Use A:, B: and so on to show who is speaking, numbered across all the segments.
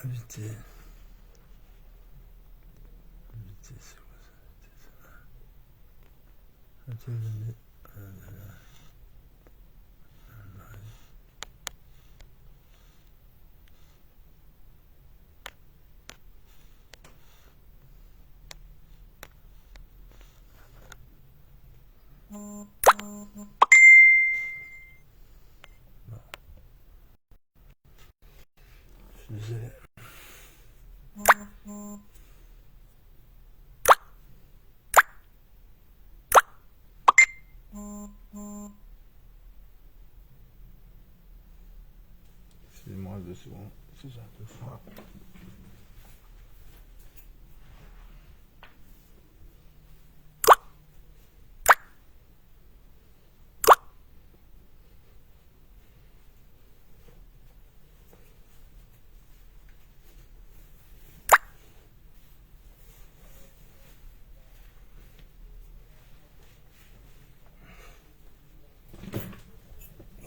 A: Invité. Invité, c'est quoi ça? Invité, je suis désolé. Excusez-moi 2 secondes, c'est un peu froid.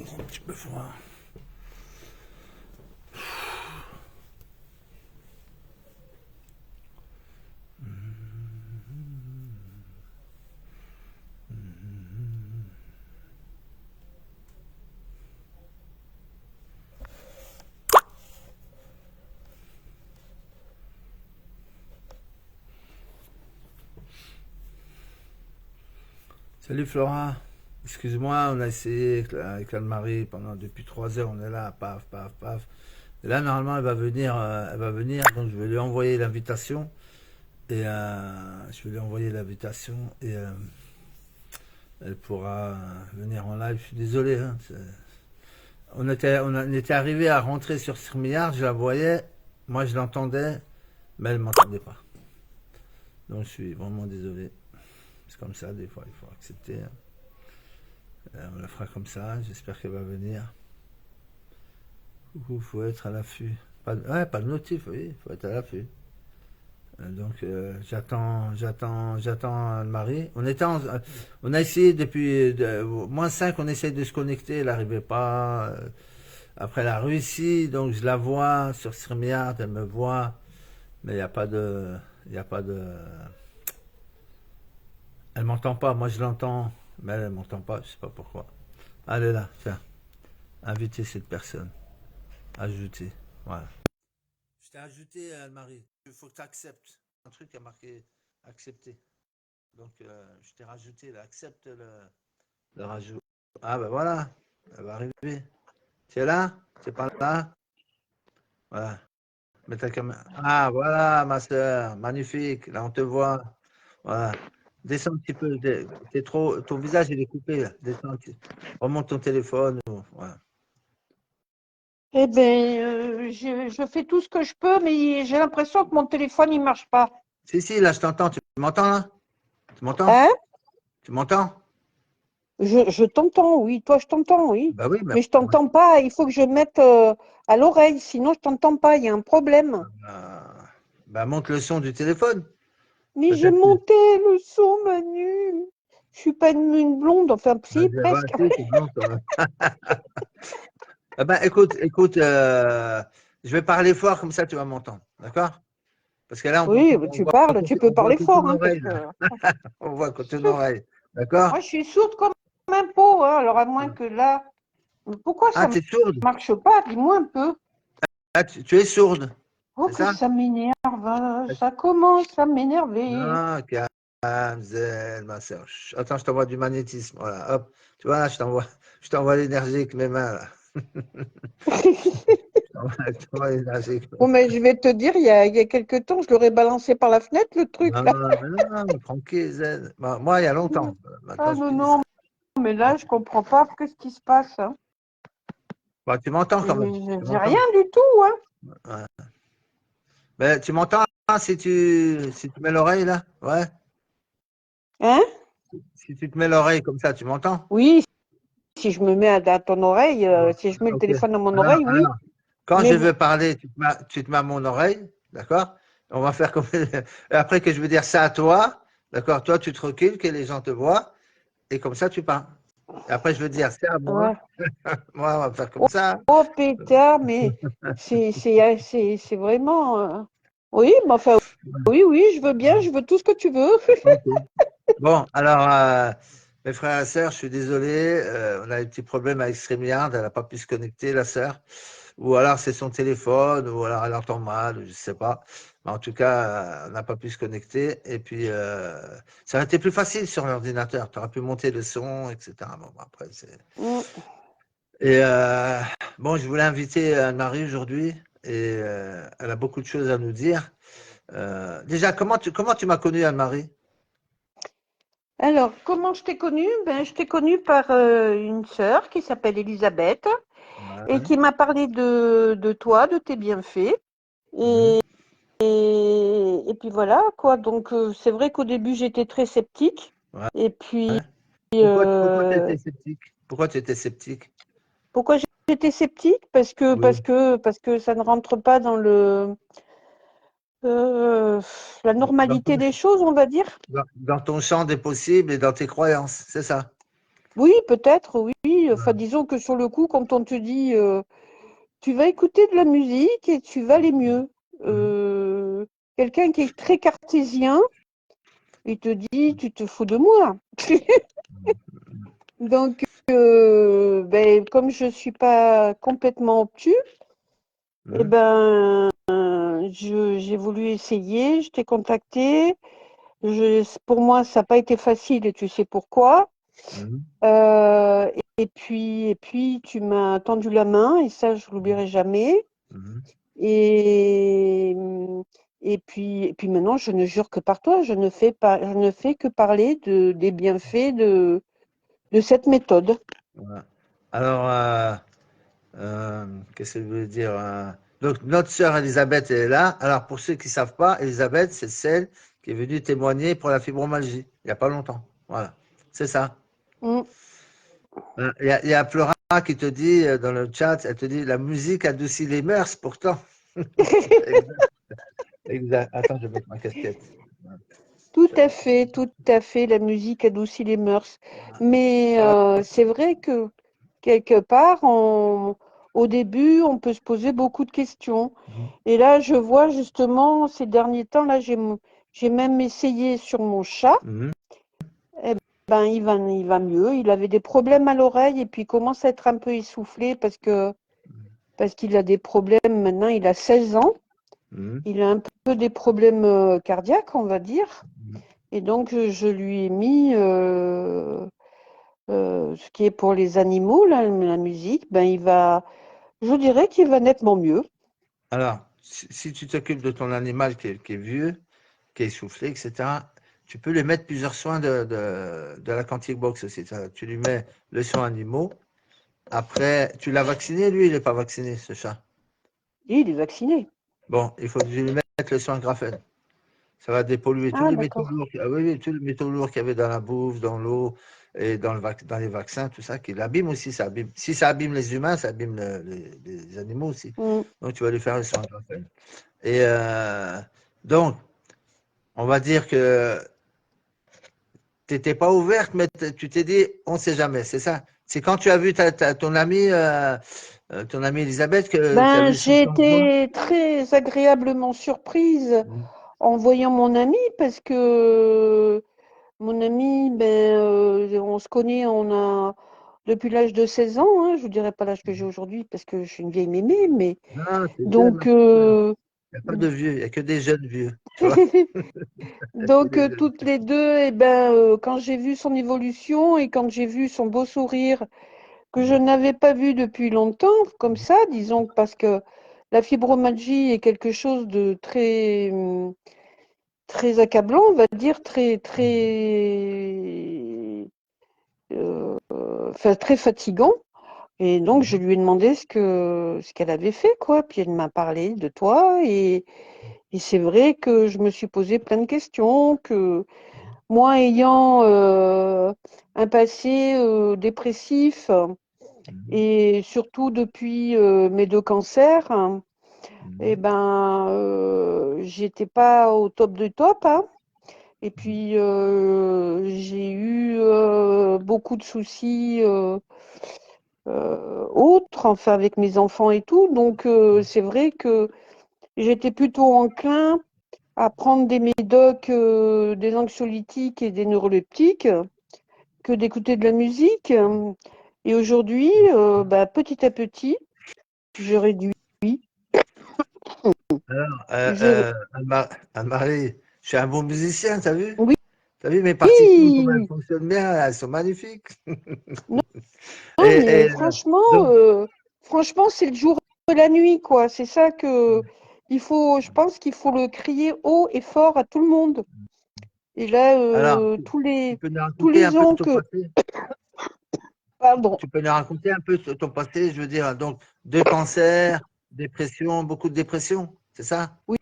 A: Un petit peu froid. Salut Flora, excuse-moi, on a essayé avec Anne-Marie depuis 3 heures, on est là, paf, paf, paf. Et là, normalement, elle va venir, donc je vais lui envoyer l'invitation. Et elle pourra venir en live. Je suis désolé, hein, on était arrivé à rentrer sur StreamYard, je la voyais, moi je l'entendais, mais elle ne m'entendait pas. Donc je suis vraiment désolé. C'est comme ça, des fois, il faut accepter. On la fera comme ça, j'espère qu'elle va venir. Coucou, faut être à l'affût. Pas de notif, oui, il faut être à l'affût. Donc j'attends Anne-Marie. On a essayé depuis -5, on essaye de se connecter, elle n'arrivait pas. Après elle a réussi, donc je la vois sur StreamYard, elle me voit, mais il y a pas de, elle m'entend pas. Moi je l'entends, mais elle m'entend pas. Je sais pas pourquoi. Allez là, tiens, inviter cette personne, ajouter, voilà. Je t'ai ajouté Anne-Marie. Il faut que tu acceptes. Un truc qui a marqué accepter. Donc, je t'ai rajouté, là, accepte le rajout. Ah, ben voilà, elle va arriver. Tu es là? Tu es pas là? Voilà. Mets ta caméra. Ah, voilà, ma soeur, magnifique. Là, on te voit. Voilà. Descends un petit peu. T'es trop, ton visage, il est coupé. Là. Descends un petit. Remonte ton téléphone. Voilà.
B: Eh bien, je fais tout ce que je peux, mais j'ai l'impression que mon téléphone, il marche pas.
A: Si, là, je t'entends. Tu m'entends, là? Tu m'entends?
B: Hein?
A: Tu m'entends?
B: Je t'entends, oui. Toi, je t'entends, oui.
A: Bah oui,
B: Mais je t'entends pas. Il faut que je mette à l'oreille, sinon je t'entends pas. Il y a un problème.
A: bah, monte le son du téléphone.
B: Mais j'ai
A: Peut-être que.
B: monté le son, Manu. Je suis pas une blonde, enfin, si,
A: Vas-y, va,
B: presque.
A: si, t'es blond, quand même. Eh ben, écoute, je vais parler fort, comme ça tu vas m'entendre, d'accord? Parce que là,
B: Oui, tu parles, tu peux
A: on voit
B: parler
A: que ton
B: fort, hein, parce
A: oreille,
B: que
A: là. On voit que ton oreille, d'accord?
B: moi, je suis sourde comme un pot, hein, alors à moins que là. Pourquoi
A: Ah,
B: ça
A: tu es sourde?
B: marche pas? Dis-moi un peu.
A: Ah, tu es sourde,
B: Oh,
A: c'est
B: que
A: ça?
B: ça m'énerve, ça commence à m'énerver.
A: Non, calme, zen, ma soeur. Chut. Attends, je t'envoie du magnétisme, voilà, hop. Tu vois, là, je t'envoie l'énergie avec mes mains, là. Je t'envoie l'énergie.
B: Bon, mais je vais te dire, il y a quelques temps, je l'aurais balancé par la fenêtre, le truc,
A: Non,
B: là.
A: non, tranquille, zen. Bah, moi, il y a longtemps. Maintenant,
B: Ah
A: je
B: non,
A: te dis
B: non,
A: ça.
B: mais là, je comprends pas qu'est-ce qui se passe. Hein.
A: Bah, tu m'entends quand même.
B: Je
A: Tu
B: dis
A: m'entends?
B: rien du tout. Hein.
A: Ouais. Mais tu m'entends hein, si tu mets l'oreille là? Ouais.
B: Hein?
A: Si tu te mets l'oreille comme ça, tu m'entends?
B: Oui, si je me mets à ton oreille, si je mets le
A: Ok.
B: téléphone à mon
A: Alors,
B: oreille, oui.
A: quand
B: Mais
A: je
B: bon,
A: veux parler, tu te mets à mon oreille, d'accord? On va faire comme. Et après que je veux dire ça à toi, d'accord? Toi, tu te recules, que les gens te voient, et comme ça, tu parles. Et après, je veux dire, c'est à moi.
B: Ouais.
A: Moi, on va faire comme ça.
B: Oh, pétard, mais c'est vraiment. Oui, mais enfin, oui, oui, je veux bien, je veux tout ce que tu veux.
A: Ok. Bon, alors, mes frères et sœurs, je suis désolé. On a un petit problème avec StreamYard. Elle n'a pas pu se connecter, la sœur. Ou alors, c'est son téléphone, ou alors elle entend mal, je ne sais pas. Mais en tout cas, on n'a pas pu se connecter. Et puis, ça aurait été plus facile sur l'ordinateur. Tu aurais pu monter le son, etc. Bon, après, c'est.
B: Mm.
A: Et bon, je voulais inviter Anne-Marie aujourd'hui. Et elle a beaucoup de choses à nous dire. Déjà, comment tu m'as connu, Anne-Marie?
B: Alors, comment je t'ai connue? Ben, je t'ai connue par une sœur qui s'appelle Elisabeth et
A: Ouais.
B: qui m'a parlé de toi, de tes bienfaits.
A: Mhm.
B: Et puis voilà, quoi. Donc, c'est vrai qu'au début, j'étais très sceptique.
A: Ouais.
B: Et puis,
A: Pourquoi tu
B: euh,
A: étais sceptique? Pourquoi tu étais sceptique?
B: pourquoi j'étais sceptique?
A: Oui.
B: Parce que ça ne rentre pas dans euh, la
A: Dans
B: normalité
A: ton,
B: des choses, on va dire.
A: dans ton champ des possibles et dans tes croyances, c'est ça?
B: Oui, peut-être, oui. Enfin,
A: Ouais.
B: disons que sur le coup, quand on te dit tu vas écouter de la musique et tu vas aller mieux.
A: Mhm.
B: Euh, Quelqu'un qui est très cartésien, il te dit tu te fous de moi. Donc, ben, comme je suis pas complètement obtus, eh
A: Mhm.
B: ben, j'ai voulu essayer, je t'ai contacté. Pour moi, ça n'a pas été facile et tu sais pourquoi.
A: Mhm.
B: Et puis, tu m'as tendu la main et ça, je l'oublierai jamais.
A: Mhm.
B: Et, et puis maintenant, je ne jure que par toi. Je ne fais que parler des bienfaits de cette méthode.
A: Ouais. Alors, qu'est-ce que je veux dire? Donc, notre sœur Elisabeth elle est là. Alors, pour ceux qui ne savent pas, Elisabeth, c'est celle qui est venue témoigner pour la fibromyalgie, il n'y a pas longtemps. Voilà, c'est ça.
B: Mm.
A: Il y a Flora qui te dit dans le chat, elle te dit la musique adoucit les mœurs, pourtant. Exact, exact. Attends, je vais mettre ma casquette.
B: Tout à fait, la musique adoucit les mœurs. Mais
A: Alors,
B: c'est vrai que quelque part, au début, on peut se poser beaucoup de questions. Et là, je vois justement, ces derniers temps, là, j'ai même essayé sur mon chat.
A: mhm,
B: Eh ben, il va mieux. Il avait des problèmes à l'oreille et puis il commence à être un peu essoufflé parce qu'il a des problèmes. Maintenant, il a 16 ans.
A: mhm,
B: Il a un peu des problèmes cardiaques, on va dire.
A: mhm.
B: Et donc, je lui ai mis ce qui est pour les animaux, là, la musique. Ben, je dirais qu'il va nettement mieux.
A: Alors, si tu t'occupes de ton animal qui est vieux, qui est essoufflé, etc., tu peux lui mettre plusieurs soins de la Quantic Box aussi. Tu lui mets le soin animaux. Après, tu l'as vacciné, lui, il n'est pas vacciné, ce chat.
B: Et il est vacciné.
A: Bon, il faut que tu lui mettes le soin graphène. Ça va dépolluer tous
B: Ah,
A: les métaux
B: d'accord.
A: lourds, oui, oui, tous les métaux lourds qu'il y avait dans la bouffe, dans l'eau et dans les vaccins, tout ça, qui l'abîme aussi. Ça abîme. Si ça abîme les humains, ça abîme les animaux aussi.
B: Mm.
A: Donc, tu vas lui faire le soin graphène. Et donc, on va dire que tu n'étais pas ouverte, mais tu t'es dit, on ne sait jamais, c'est ça. C'est quand tu as vu ton amie Elisabeth, que tu as
B: Ben,
A: vu son
B: j'ai
A: changement.
B: été très agréablement surprise en voyant mon ami parce que mon ami, ben, on se connaît, on a depuis l'âge de 16 ans. Hein, je vous dirai pas l'âge que j'ai aujourd'hui parce que je suis une vieille mémé, mais
A: Non, c'est jeune,
B: donc
A: hein, c'est jeune. Il n'y a pas de vieux, il n'y a que des jeunes vieux, tu vois. Il y a que
B: donc
A: des jeunes.
B: toutes les deux, eh ben, quand j'ai vu son évolution et quand j'ai vu son beau sourire que je n'avais pas vu depuis longtemps, comme ça, disons, parce que la fibromyalgie est quelque chose de très, très accablant, on va dire, enfin, très fatigant. Et donc, je lui ai demandé ce qu'elle avait fait, quoi. Puis elle m'a parlé de toi. Et c'est vrai que je me suis posé plein de questions, que moi, ayant un passé dépressif, et surtout depuis mes deux cancers, eh ben, j'étais pas au top du top, hein. Et puis, j'ai eu beaucoup de soucis autres, enfin avec mes enfants et tout. Donc, c'est vrai que j'étais plutôt enclin à prendre des médocs, des anxiolytiques et des neuroleptiques que d'écouter de la musique. Et aujourd'hui, petit à petit, je réduis.
A: Alors,
B: Je...
A: Anne-Marie, je suis un bon musicien, t'as vu?
B: Oui,
A: T'as vu mes partitions, comment elles fonctionnent bien, elles sont magnifiques.
B: non,
A: Et,
B: mais
A: et, donc,
B: franchement, c'est le jour et la nuit, quoi. C'est ça que je pense qu'il faut le crier haut et fort à tout le monde. Et là,
A: alors, tu peux nous
B: tous
A: raconter un
B: les
A: peu
B: ans
A: ton
B: que,
A: passé?
B: pardon,
A: Tu peux nous raconter un peu ton passé, je veux dire, donc, de cancer, dépression, beaucoup de dépression, c'est ça?
B: oui,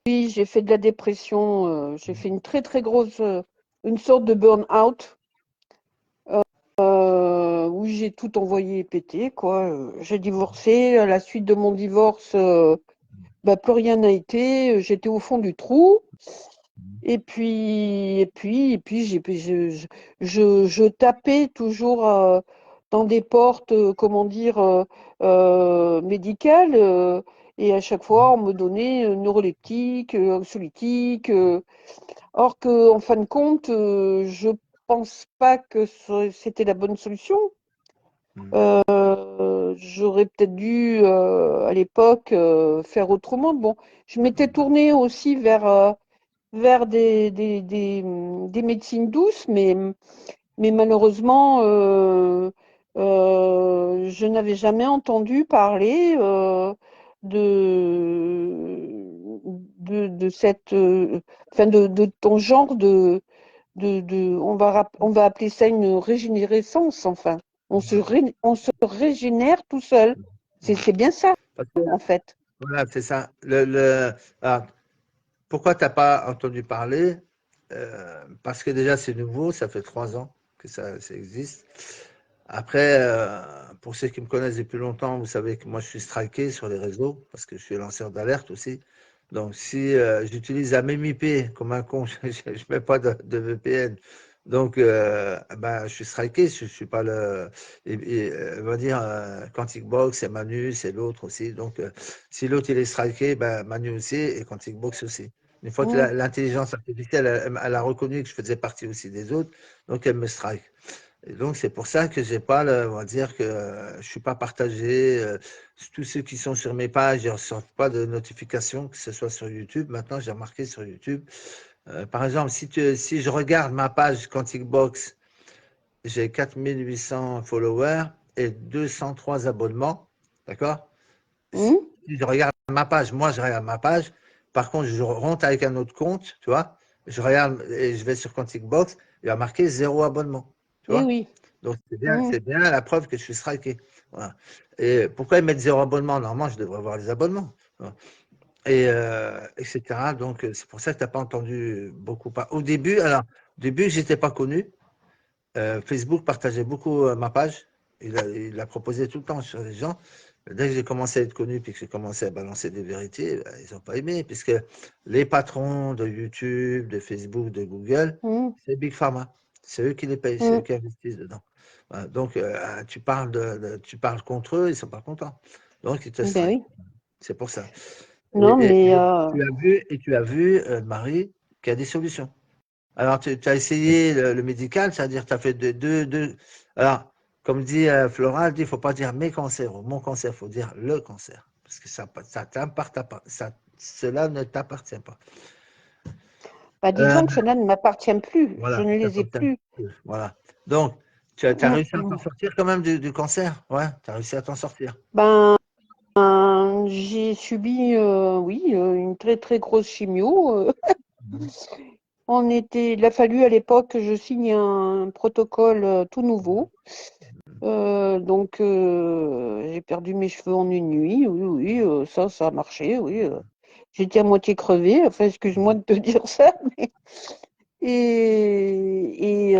B: oui, j'ai fait de la dépression. J'ai fait une très, très grosse, une sorte de burn-out. Où j'ai tout envoyé péter, quoi. J'ai divorcé. À la suite de mon divorce, plus rien n'a été. J'étais au fond du trou. Et puis, je tapais toujours dans des portes, comment dire, médicales. Et à chaque fois, on me donnait neuroleptique, anxiolytique. Or que, en fin de compte, je pense pas que c'était la bonne solution. J'aurais peut-être dû, à l'époque, faire autrement. Bon, je m'étais tournée aussi vers des médecines douces, mais malheureusement, je n'avais jamais entendu parler de cette, enfin de ton genre on va appeler ça une régénérescence, enfin. On se régénère tout seul. C'est bien ça,
A: Parce que,
B: en fait.
A: voilà, c'est ça. Alors, pourquoi tu n'as pas entendu parler? Parce que déjà, c'est nouveau, ça fait 3 ans que ça existe. Après, pour ceux qui me connaissent depuis longtemps, vous savez que moi, je suis striké sur les réseaux parce que je suis lanceur d'alerte aussi. Donc, si j'utilise la même IP comme un con, je ne mets pas de VPN. Donc, ben, je suis striké, je suis pas le. On va dire, Quantic Box, c'est Manu, c'est l'autre aussi. Donc, si l'autre il est striké, ben, Manu aussi et Quantic Box aussi. Une fois que
B: Mm.
A: l'intelligence artificielle, elle a reconnu que je faisais partie aussi des autres, donc elle me strike. Et donc, c'est pour ça que j'ai pas on va dire que je suis pas partagé. Tous ceux qui sont sur mes pages, ils ne reçoivent pas de notifications, que ce soit sur YouTube. Maintenant, j'ai remarqué sur YouTube. Par exemple, si je regarde ma page Quantic Box, j'ai 4800 followers et 203 abonnements. D'accord? Si
B: Mm.
A: je regarde ma page, moi, je regarde ma page. Par contre, je rentre avec un autre compte, tu vois. Je regarde et je vais sur Quantic Box, il y a marqué 0 abonnement. Tu
B: Eh
A: vois?
B: oui.
A: Donc,
B: Mm.
A: c'est bien la preuve que je suis striké. Voilà. Et pourquoi ils mettent 0 abonnement? Normalement, je devrais avoir les abonnements. Voilà. Et etc. Donc, c'est pour ça que tu n'as pas entendu beaucoup. Au début, je n'étais pas connu. Facebook partageait beaucoup ma page. Il l'a proposé tout le temps sur les gens. Dès que j'ai commencé à être connu puis que j'ai commencé à balancer des vérités, ils n'ont pas aimé, puisque les patrons de YouTube, de Facebook, de Google,
B: Mm.
A: c'est Big Pharma. C'est eux qui les payent, c'est eux
B: Mm.
A: qui investissent dedans. Voilà. Donc, tu parles contre eux, ils ne sont pas contents. Donc, ils te
B: Ben
A: strike.
B: oui.
A: C'est pour ça.
B: Non, mais
A: Tu as vu Marie, qu'il y a des solutions. Alors, tu as essayé le médical, c'est-à-dire tu as fait deux. Alors, comme dit Flora, elle dit, il ne faut pas dire mes cancers ou mon cancer, il faut dire le cancer. Parce que cela ne t'appartient pas. Euh,
B: disons que cela ne m'appartient plus. Je
A: voilà,
B: ne les ai
A: t'appartient
B: plus.
A: plus. Voilà. Donc, tu as
B: Mm.
A: réussi à t'en
B: Mm.
A: sortir quand même du cancer. Ouais, tu as réussi à t'en sortir.
B: Ben, j'ai subi, oui, une très très grosse chimio. Il a fallu à l'époque que je signe un protocole tout nouveau. Donc, j'ai perdu mes cheveux en une nuit. Oui, oui, ça a marché. Oui, j'étais à moitié crevée. Enfin, excuse-moi de te dire ça. J'ai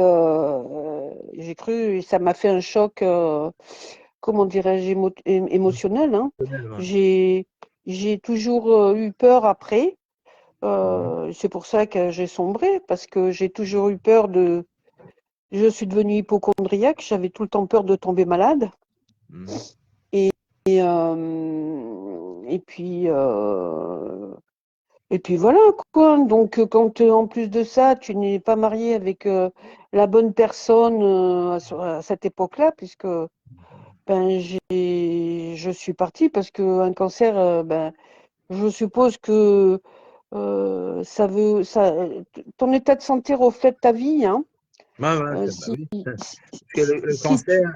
B: cru, ça m'a fait un choc, comment dirais-je, émotionnel. Hein.
A: Ouais.
B: J'ai, j'ai toujours eu peur après. C'est pour ça que j'ai sombré, parce que j'ai toujours eu peur de... Je suis devenue hypocondriaque, j'avais tout le temps peur de tomber malade.
A: Mhm.
B: Et puis, voilà, quoi. Donc, quand en plus de ça, tu n'es pas marié avec la bonne personne à cette époque-là, puisque ben, je suis partie parce qu'un cancer, ben, je suppose que ton état de santé reflète ta vie, hein.
A: Ouais, ouais, bah
B: Si,
A: oui.
B: si,
A: Parce que le
B: si tu,
A: cancer,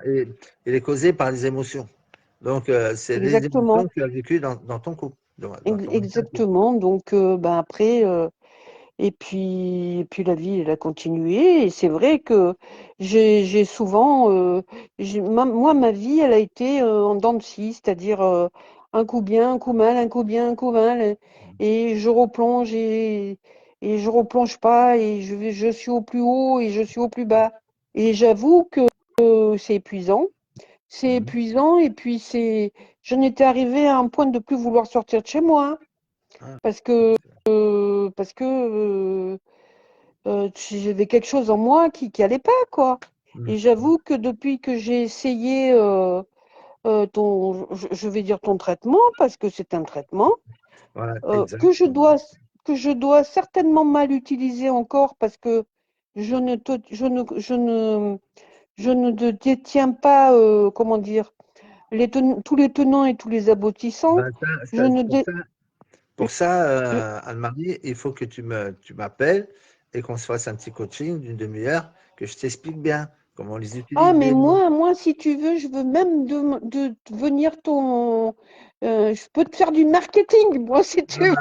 A: il est causé par les émotions. Donc, c'est les
B: exactement,
A: émotions que tu as vécues dans ton couple, dans ton état de couple.
B: exactement. Donc, ben après, et puis la vie, elle a continué. Et c'est vrai que j'ai souvent, moi, ma vie, elle a été en dents de scie, c'est-à-dire un coup bien, un coup mal, un coup bien, un coup mal. Et je replonge et je replonge pas et je suis au plus haut et je suis au plus bas. Et j'avoue que c'est épuisant. C'est
A: Mhm.
B: épuisant et puis j'en étais arrivée à un point de plus vouloir sortir de chez moi, hein,
A: Ah,
B: parce que j'avais quelque chose en moi qui allait pas, quoi.
A: mhm.
B: Et j'avoue que depuis que j'ai essayé je vais dire ton traitement, parce que c'est un traitement
A: Voilà,
B: euh,
A: exact.
B: que je dois que je dois certainement mal utiliser encore, parce que je ne te- je ne détiens pas, comment dire, tous les tenants et tous les aboutissants.
A: Ben,
B: Je ne dé-
A: pour ça,
B: je-
A: Anne-Marie, il faut que tu m'appelles et qu'on se fasse un petit coaching d'une demi-heure, que je t'explique bien comment les
B: Ah, mais
A: utiliser.
B: moi, si tu veux, je veux même de devenir je peux te faire du marketing, moi, si
A: Ah,
B: tu veux.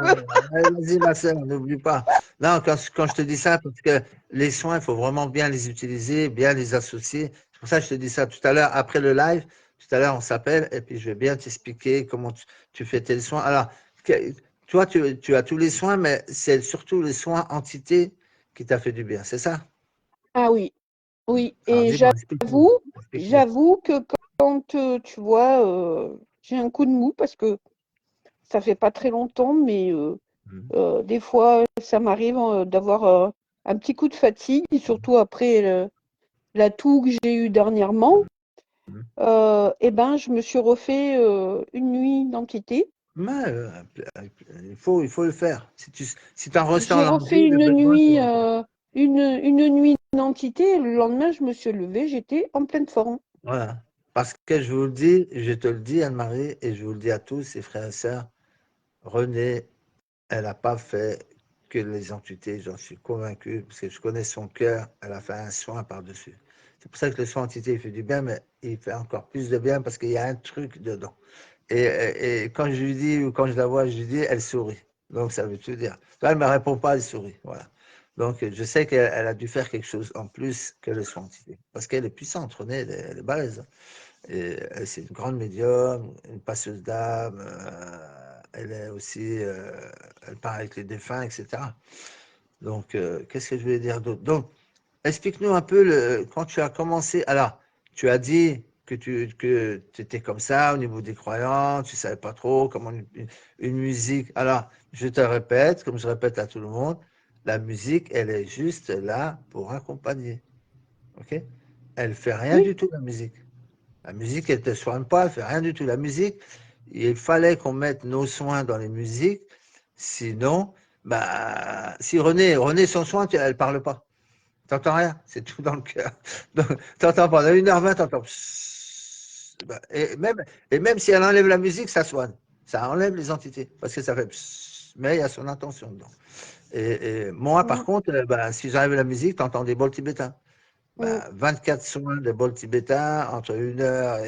A: ouais, vas-y, ma sœur, n'oublie pas. Non, quand je te dis ça, parce que les soins, il faut vraiment bien les utiliser, bien les associer. C'est pour ça que je te dis ça tout à l'heure, après le live. Tout à l'heure, on s'appelle et puis je vais bien t'expliquer comment tu fais tes soins. Alors, toi, tu as tous les soins, mais c'est surtout les soins entités qui t'a fait du bien, c'est ça?
B: Ah oui, oui.
A: Alors,
B: Et
A: dis-moi, explique-moi.
B: j'avoue,
A: Explique-moi.
B: j'avoue que quand, tu vois, j'ai un coup de mou, parce que ça fait pas très longtemps, mais
A: Mhm.
B: des fois, ça m'arrive d'avoir un petit coup de fatigue, et surtout après la toux que j'ai eue dernièrement.
A: Mhm.
B: Eh ben, je me suis refait une nuit d'entité.
A: Mais, il faut le faire. Si tu en ressens
B: J'ai refait
A: l'envie, le besoin, il faut le faire.
B: une nuit d'entité, et le lendemain, je me suis levée, j'étais en pleine forme.
A: Voilà. Parce que je vous le dis, je te le dis, Anne-Marie, et je vous le dis à tous, ses frères et sœurs, Renée, elle n'a pas fait que les entités, j'en suis convaincu, parce que je connais son cœur, elle a fait un soin par-dessus. C'est pour ça que le soin entité, il fait du bien, mais il fait encore plus de bien parce qu'il y a un truc dedans. Et quand je lui dis, ou quand je la vois, je lui dis, elle sourit. Donc ça veut tout dire. Là, elle ne me répond pas, elle sourit. Voilà. Donc je sais qu'elle a dû faire quelque chose en plus que le soin entité. Parce qu'elle est puissante, Renée, elle est balèze. Et c'est une grande médium, une passeuse d'âme. Elle est aussi, elle parle avec les défunts, etc. Donc, qu'est-ce que je voulais dire d'autre? Donc, explique-nous un peu quand tu as commencé. Alors, tu as dit que tu étais comme ça au niveau des croyants, tu ne savais pas trop comment une musique. Alors, je te répète, comme je répète à tout le monde, la musique, elle est juste là pour accompagner. OK? Elle fait rien
B: Oui,
A: du tout, la musique. La musique, elle ne te soigne pas, elle ne fait rien du tout. La musique, il fallait qu'on mette nos soins dans les musiques, sinon, bah, si René, son soin, elle ne parle pas. Tu n'entends rien, c'est tout dans le cœur. Donc, tu n'entends pas. Dans 1h20, tu entends. Bah, et même si elle enlève la musique, ça soigne. Ça enlève les entités, parce que ça fait. Mais il y a son intention dedans. Et moi, par
B: mm,
A: contre, bah, si j'enlève la musique, tu entends des bols tibétains.
B: mm,
A: Bah, 24 soins de bol tibétain entre 1 heure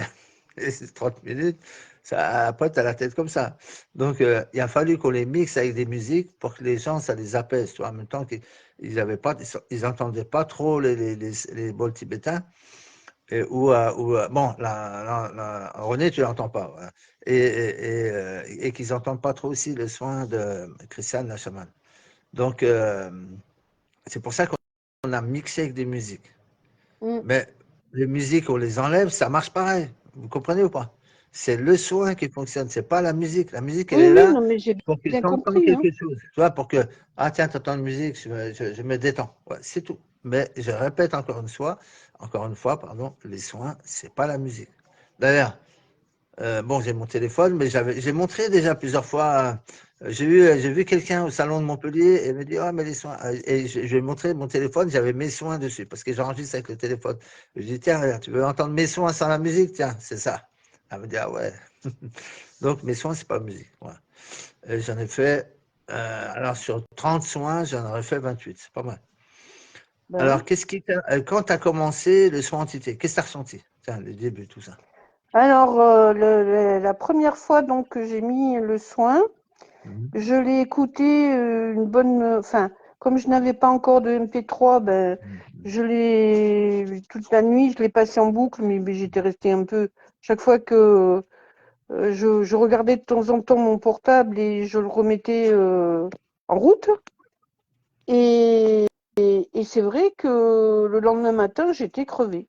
A: et 30 minutes, ça, après, tu as la tête comme ça. Donc, il a fallu qu'on les mixe avec des musiques pour que les gens, ça les apaise. Tu vois, en même temps qu'ils ils n'entendaient pas trop les bols tibétains. Bon, René, tu l'entends pas. Voilà. Et qu'ils n'entendent pas trop aussi le soin de Christiane, la chamane. Donc, c'est pour ça qu'on a mixé avec des musiques.
B: mm.
A: Mais les musiques, on les enlève, ça marche pareil. Vous comprenez ou pas? c'est le soin qui fonctionne, c'est pas la musique. La musique, elle
B: Oui,
A: est
B: oui,
A: là
B: non, mais j'ai
A: pour que
B: bien
A: tu entends
B: compris, hein.
A: quelque chose. Tu vois, pour que, ah tiens, tu entends une musique, je me détends. Ouais, c'est tout. Mais je répète encore une fois, pardon, les soins, c'est pas la musique. D'ailleurs, bon, j'ai mon téléphone, mais j'ai montré déjà plusieurs fois. J'ai vu quelqu'un au salon de Montpellier et il me dit, ah, mais les soins. Et je lui ai montré mon téléphone, j'avais mes soins dessus parce que j'enregistre avec le téléphone. Je lui ai dit, tiens, regarde, tu veux entendre mes soins sans la musique? Tiens, c'est ça. Elle me dit, ah ouais. Donc, mes soins, c'est pas musique. Voilà. Et j'en ai fait, alors sur 30 soins, j'en aurais fait 28. C'est pas mal.
B: Ben
A: Alors,
B: oui.
A: quand tu as commencé le soin entité, qu'est-ce que tu as ressenti? Tiens, le début, tout ça.
B: Alors, la première fois donc que j'ai mis le soin,
A: Mhm.
B: je l'ai écouté une bonne. Enfin, comme je n'avais pas encore de MP3, ben,
A: Mhm.
B: je l'ai toute la nuit, je l'ai passé en boucle, mais j'étais restée un peu. Chaque fois que je regardais de temps en temps mon portable et je le remettais en route. Et, et c'est vrai que le lendemain matin, j'étais crevée.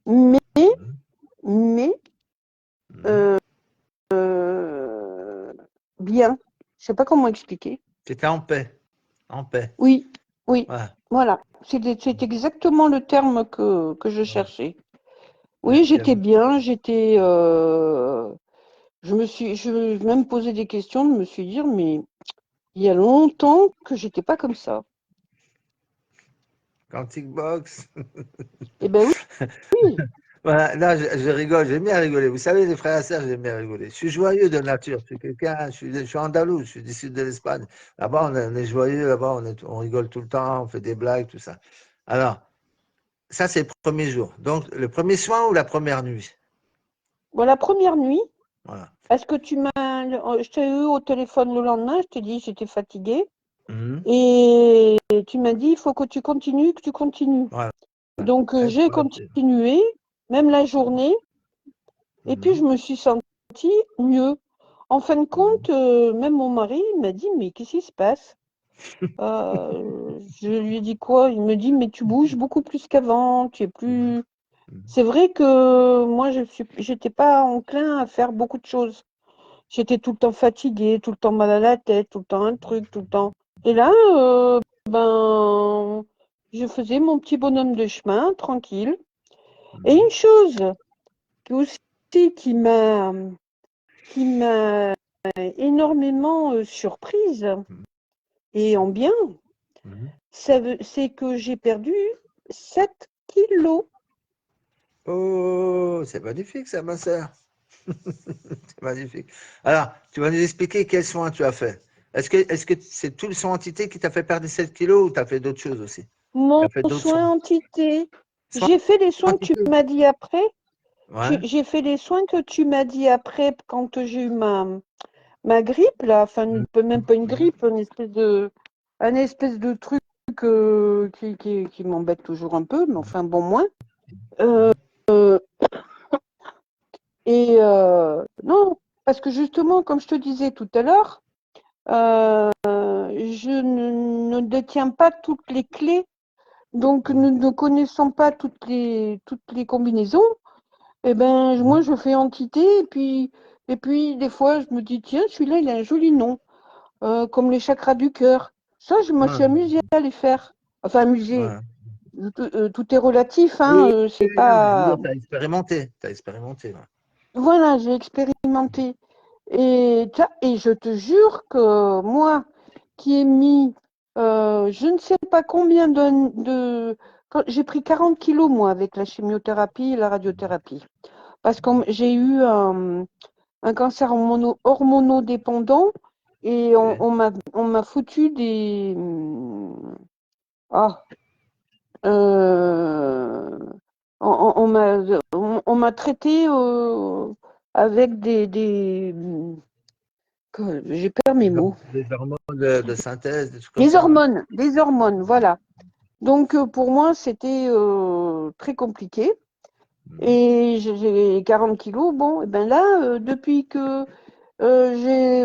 B: Mais,
A: Mhm.
B: mais
A: Mhm.
B: euh, euh, bien. Je sais pas comment expliquer.
A: Tu étais en paix. En paix.
B: Oui, oui,
A: Voilà.
B: voilà. C'est exactement le terme que je
A: Voilà.
B: cherchais.
A: Ouais,
B: Oui, j'étais bien, j'étais. Je me suis même posé des questions, je me suis dit, mais il y a longtemps que j'étais pas comme ça.
A: Quantic Box.
B: Eh ben oui, oui.
A: Voilà, là, je rigole, j'aime bien rigoler. Vous savez, les frères et sœurs, j'aime bien rigoler. Je suis joyeux de nature. Je suis quelqu'un, je suis andalou, je suis du sud de l'Espagne. Là-bas, on est joyeux, là-bas, on rigole tout le temps, on fait des blagues, tout ça. Alors, ça, c'est le premier jour. Donc, le premier soin ou la première nuit?
B: Bon, la première nuit,
A: Voilà.
B: parce que je t'ai eu au téléphone le lendemain, je t'ai dit j'étais fatiguée.
A: Mhm.
B: Et tu m'as dit, il faut que tu continues, que tu continues.
A: Voilà.
B: Donc,
A: Ouais,
B: j'ai
A: voilà, c'est-
B: continué, même la journée, et puis je
A: Mhm.
B: me suis sentie mieux. En fin de
A: Mhm.
B: compte, même mon mari m'a dit, mais qu'est-ce qui se passe? Je lui ai dit quoi? Il me dit, mais tu bouges beaucoup plus qu'avant, tu es
A: Mhm.
B: plus.
A: Mhm.
B: C'est vrai que moi, j'étais pas enclin à faire beaucoup de choses. J'étais tout le temps fatiguée, tout le temps mal à la tête, tout le temps un truc, tout le temps. Et là, ben, je faisais mon petit bonhomme de chemin, tranquille. Et
A: Mhm.
B: une chose aussi qui m'a énormément surprise, et en bien,
A: Mhm.
B: c'est que j'ai perdu 7 kilos.
A: Oh, c'est magnifique ça, ma sœur. C'est magnifique. Alors, tu vas nous expliquer quels soins tu as fait. Est-ce que c'est tout le soin entité qui t'a fait perdre 7 kilos ou tu as fait d'autres choses aussi? Tu
B: Mon
A: as fait d'autres
B: soin
A: soins.
B: entité,
A: Soins
B: j'ai fait les soins que tu
A: entité.
B: m'as dit après.
A: Ouais.
B: J'ai fait les soins que tu m'as dit après quand j'ai eu ma grippe, là. Enfin,
A: Mhm.
B: même pas une
A: Mhm.
B: grippe, un espèce de truc qui m'embête toujours un peu, mais enfin, bon, moins. Euh,
A: Mhm.
B: non, parce que justement, comme je te disais tout à l'heure, je ne détiens pas toutes les clés, donc ne connaissant pas toutes les combinaisons. Eh ben, moi,
A: Mhm.
B: je fais entité, et puis, des fois, je me dis, tiens, celui-là, il a un joli nom, comme les chakras du cœur. Ça, je me suis
A: Ouais.
B: amusée à les faire. Enfin, amusée.
A: Ouais.
B: Tout est relatif,
A: Oui,
B: hein,
A: oui,
B: c'est
A: oui, non, mais je veux
B: pas.
A: dire, tu as expérimenté. Tu as expérimenté. Ouais.
B: Voilà, j'ai expérimenté. Et je te jure que moi, qui ai mis, je ne sais pas combien j'ai pris 40 kilos, moi, avec la chimiothérapie et la radiothérapie. Parce que j'ai eu un cancer hormonodépendant et
A: Ok.
B: on m'a foutu des ah euh, on m'a traité avec j'ai perdu mes mots,
A: Des hormones de synthèse, des trucs comme ça. Ouais.
B: des hormones, voilà. Donc pour moi c'était très compliqué
A: Mhm.
B: et j'ai 40 kilos. Bon, et ben là depuis que j'ai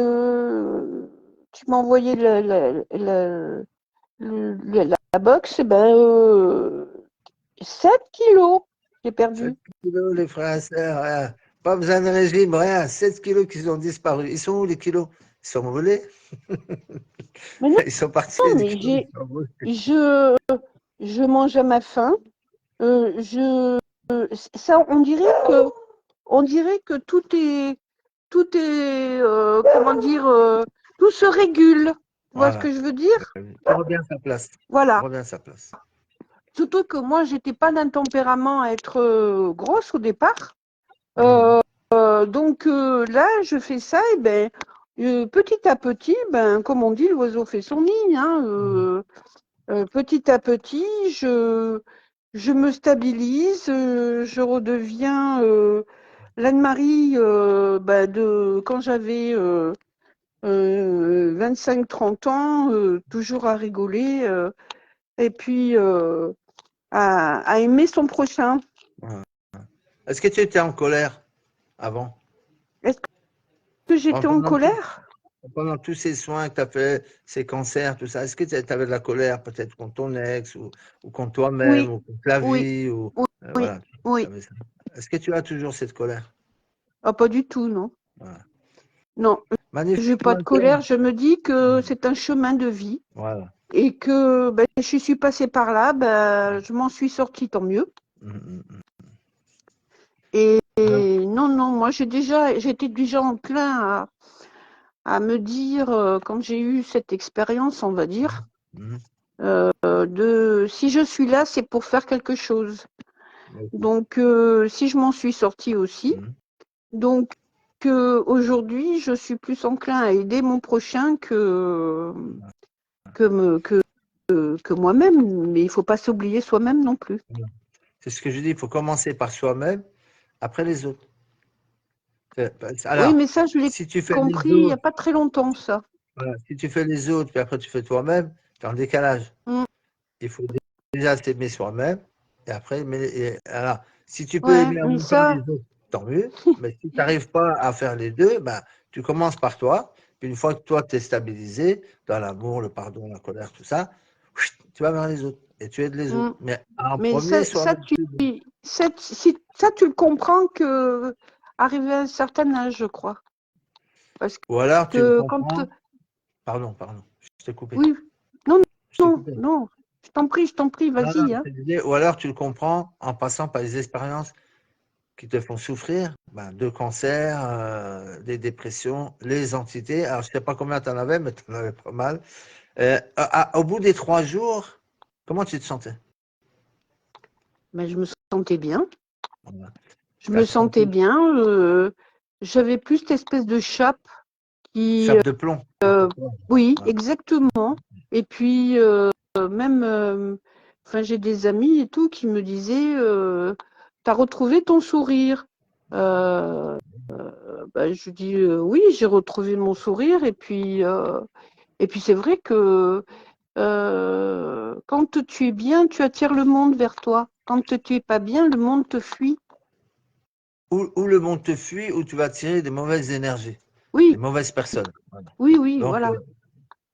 B: tu m'as envoyé la box, et ben 7 kilos j'ai
A: 7
B: perdu.
A: kilos, les frères et sœurs. Ouais. Pas besoin de régime, rien. 7 kilos qui ont disparu. Ils sont où les kilos? Ils sont volés.
B: Mais non,
A: Ils sont partis, les
B: mais
A: kilos. Ils sont volés.
B: je, je mange à ma faim. Je, ça, on dirait que tout est, comment dire, tout se régule. Tu vois ce
A: Voilà.
B: que je veux dire?
A: Tout revient à sa place. Tout
B: Voilà.
A: revient à sa place.
B: Surtout que moi, j'étais pas d'un tempérament à être grosse au départ.
A: Mhm.
B: Donc là, je fais ça, et ben, petit à petit, ben, comme on dit, l'oiseau fait son nid. Hein, petit à petit, je me stabilise, je redeviens l'Anne-Marie ben, de quand j'avais 25-30 ans, toujours à rigoler, et puis à aimer son prochain.
A: Voilà. Est-ce que tu étais en colère avant?
B: Est-ce que j'étais en
A: Pendant,
B: colère?
A: pendant tous ces soins que tu as fait, ces cancers, tout ça, est-ce que tu avais de la colère peut-être contre ton ex ou contre toi-même
B: Oui,
A: ou contre la
B: oui,
A: vie ou
B: oui, oui,
A: voilà,
B: oui.
A: t'avais ça. Est-ce que tu as toujours cette colère?
B: Ah, pas du tout, non.
A: Voilà.
B: Non, j'ai pas
A: Manifeste-moi
B: de
A: un peu.
B: colère. Je me dis que c'est un chemin de vie
A: Voilà.
B: et que ben, je suis passée par là, ben, je m'en suis sortie, tant mieux.
A: Mhm.
B: Et non, non, moi j'étais déjà enclin à me dire, quand j'ai eu cette expérience, on va dire,
A: Mhm.
B: de si je suis là, c'est pour faire quelque chose.
A: Ok.
B: Donc, si je m'en suis sortie aussi,
A: Mhm.
B: donc aujourd'hui, je suis plus enclin à aider mon prochain que, me, que moi-même. Mais il ne faut pas s'oublier soi-même non plus.
A: C'est ce que je dis, il faut commencer par soi-même, après les autres.
B: Oui,
A: Alors,
B: mais ça, je l'ai
A: si tu fais les
B: compris il n'y a
A: autres,
B: pas très longtemps, ça.
A: voilà, si tu fais les autres, puis après tu fais toi-même, tu es en décalage.
B: Mm.
A: Il faut déjà s'aimer soi-même, et après, alors, si tu peux
B: Ouais,
A: aimer en
B: mais
A: même temps les
B: ça,
A: autres, tant mieux. Mais si tu n'arrives pas à faire les deux, ben, tu commences par toi. Puis une fois que toi, tu es stabilisé dans l'amour, le pardon, la colère, tout ça, tu vas vers les autres et tu aides les
B: mm.
A: autres. Mais en
B: Mais
A: premier,
B: ça,
A: soi-même.
B: ça, tu le comprends que arrivé à un certain âge, je crois. Parce
A: Ou alors tu le
B: que quand,
A: comprends. Pardon, je t'ai coupé.
B: oui, non,
A: Je t'ai
B: non,
A: coupé.
B: non, je t'en prie,
A: Non, non,
B: vas-y,
A: je
B: hein.
A: te disais, ou alors tu le comprends en passant par les expériences qui te font souffrir, ben, de cancer, des dépressions, les entités. Alors, je ne sais pas combien tu en avais, mais tu en avais pas mal. Au bout des 3 jours, comment tu te sentais?
B: Ben, je me sentais bien.
A: Voilà.
B: Je
A: Tu as
B: me sentais
A: senti
B: bien. J'avais plus cette espèce de chape qui,
A: chape de plomb.
B: oui,
A: Voilà.
B: exactement. Et puis, même, enfin, j'ai des amis et tout qui me disaient, t'as retrouvé ton sourire. Ben, je dis, oui, j'ai retrouvé mon sourire. Et puis c'est vrai que quand tu es bien, tu attires le monde vers toi. Quand tu es pas bien, le monde te fuit.
A: Ou le monde te fuit, ou tu vas tirer des mauvaises énergies, des
B: Oui,
A: mauvaises personnes. Voilà.
B: oui, oui,
A: Donc,
B: voilà.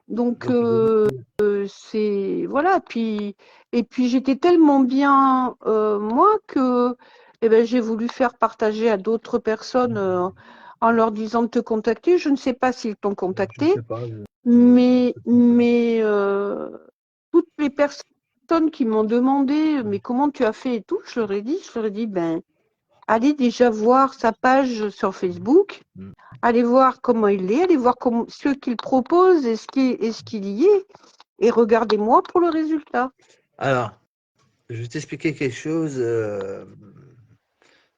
B: Donc,
A: donc, il vaut mieux.
B: c'est voilà. Et puis j'étais tellement bien moi que eh ben, j'ai voulu faire partager à d'autres personnes en leur disant de te contacter. Je ne sais pas s'ils t'ont
A: Je ne
B: contacté,
A: sais pas.
B: mais toutes les personnes qui m'ont demandé mais comment tu as fait et tout, je leur ai dit ben allez déjà voir sa page sur Facebook.
A: Mm.
B: Allez voir comment il est, allez voir ce qu'il propose et ce qu'il y est, et regardez-moi pour le résultat.
A: Alors, je vais t'expliquer quelque chose.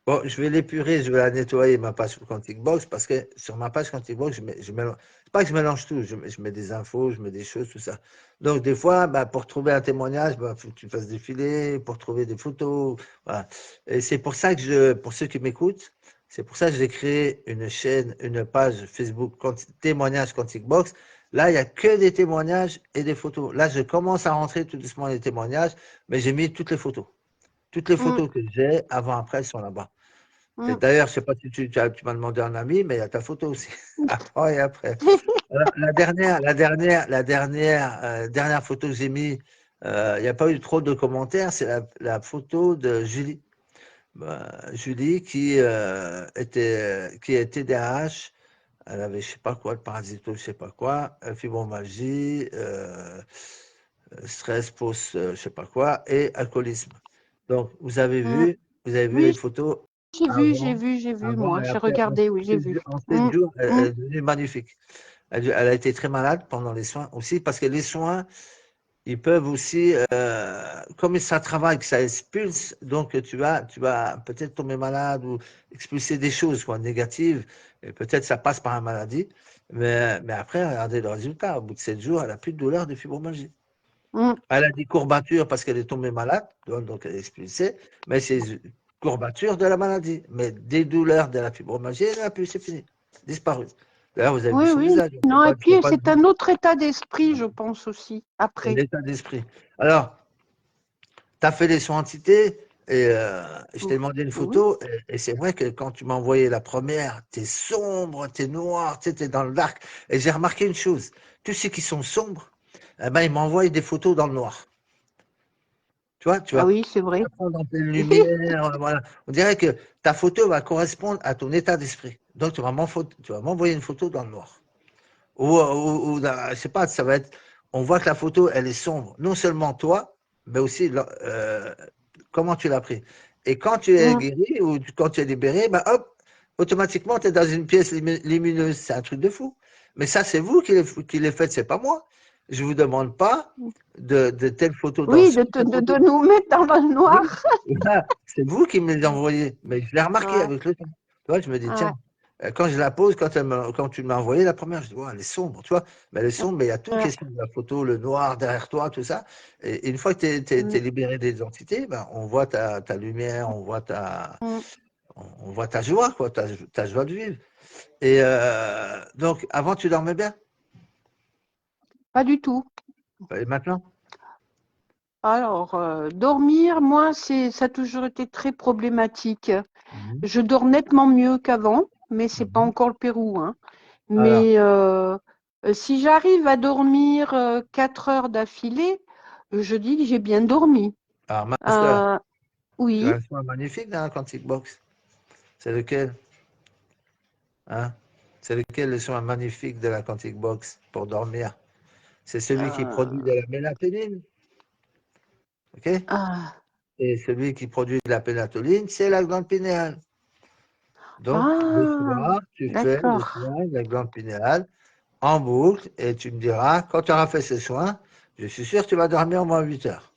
A: Bon, je vais l'épurer, je vais la nettoyer, ma page Quantic Box, parce que sur ma page Quantic Box, je mélange, c'est pas que je mélange tout, je mets des infos, je mets des choses, tout ça. Donc, des fois, bah, pour trouver un témoignage, bah, faut que tu fasses défiler, pour trouver des photos, voilà. Et c'est pour ça que pour ceux qui m'écoutent, c'est pour ça que j'ai créé une chaîne, une page Facebook témoignage Quantic Box. Là, il n'y a que des témoignages et des photos. Là, je commence à rentrer tout doucement les témoignages, mais j'ai mis toutes les photos. Toutes les
B: Hum,
A: photos que j'ai, avant, après, elles sont là-bas. Et
B: hum.
A: d'ailleurs, je ne sais pas si tu m'as demandé un ami, mais il y a ta photo aussi, avant et après. Dernière photo que j'ai mis, il n'y a pas eu trop de commentaires, c'est la photo de Julie. Julie qui est TDAH, elle avait je sais pas quoi, le parasito, je sais pas quoi, fibromyalgie, stress post, je sais pas quoi, et alcoolisme. Donc
B: Mm.
A: vous avez vu les
B: Oui,
A: photos
B: j'ai
A: avant,
B: vu, j'ai vu,
A: avant
B: moi.
A: et
B: J'ai
A: après.
B: regardé, oui, j'ai vu.
A: En sept
B: Mm,
A: jours, elle
B: mm,
A: est devenue magnifique. Elle a été très malade pendant les soins aussi, parce que les soins, ils peuvent aussi, comme ça travaille, que ça expulse, donc tu vas peut-être tomber malade ou expulser des choses quoi, négatives, et peut-être ça passe par la maladie, mais après, regardez le résultat. Au bout de 7 jours, elle n'a plus de douleur de fibromyalgie.
B: mm.
A: Elle a des courbatures parce qu'elle est tombée malade, donc elle est expulsée, mais c'est une courbature de la maladie. Mais des douleurs de la fibromyalgie, elle n'a plus, c'est fini, disparu. D'ailleurs, vous avez vu
B: Oui,
A: son
B: oui.
A: visage,
B: Non, et puis
A: c'est pas
B: c'est un autre état d'esprit, je pense aussi, après.
A: l'état d'esprit. Alors, tu as fait les soins entités et je t'ai demandé une
B: Oui.
A: photo et c'est vrai que quand tu m'as envoyé la première, tu es sombre, tu es noir, tu es dans le dark. Et j'ai remarqué une chose, tous ceux qui sont sombres, eh ben, ils m'envoient des photos dans le noir. Tu
B: Ah
A: vas
B: oui, c'est vrai.
A: prendre en pleine lumière, voilà. On dirait que ta photo va correspondre à ton état d'esprit. Donc, tu vas m'envoyer une photo dans le noir. Je sais pas, ça va être, on voit que la photo, elle est sombre. Non seulement toi, mais aussi comment tu l'as pris. Et quand tu es
B: Mm.
A: guéri ou quand tu es libéré, ben hop, automatiquement, tu es dans une pièce lumineuse. C'est un truc de fou. Mais ça, c'est vous qui les faites, c'est pas moi. Je vous demande pas de telles photos dans le
B: Oui,
A: son, telle
B: de
A: photo.
B: nous mettre dans le
A: Oui,
B: noir.
A: voilà, c'est vous qui me les envoyez. Mais je l'ai remarqué
B: Ouais,
A: avec le temps. Tu vois, je me dis,
B: ouais,
A: tiens, quand je la pose, quand tu me l'as envoyée la première, je dis, ouais, elle est sombre, tu vois. Mais elle est sombre, mais il y a toute
B: ouais.
A: question de la photo, le noir derrière toi, tout ça. Et une fois que tu es,
B: Mm,
A: libéré des entités, ben, on voit ta lumière,
B: mm.
A: on voit ta joie, quoi, ta joie de vivre. Et donc, avant, tu dormais bien.
B: Pas du tout.
A: Et maintenant?
B: Alors, dormir, moi, ça a toujours été très problématique.
A: Mhm.
B: Je dors nettement mieux qu'avant, mais c'est pas
A: Mhm.
B: encore le Pérou, hein.
A: Alors,
B: Mais si j'arrive à dormir 4 heures d'affilée, je dis que j'ai bien dormi.
A: alors, ma soeur,
B: Euh,
A: tu as
B: oui.
A: un soin magnifique dans la Quantic Box. C'est lequel? Hein? C'est lequel le soin magnifique de la Quantic Box pour dormir? C'est celui qui produit
B: euh,
A: de la mélatonine, ok?
B: ah,
A: Et celui qui produit de la mélatonine, c'est la glande pinéale. Donc, le
B: ah,
A: soir, tu fais le
B: d'accord.
A: soin de la glande pinéale en boucle et tu me diras, quand tu auras fait ce soin, je suis sûr que tu vas dormir au moins 8 heures,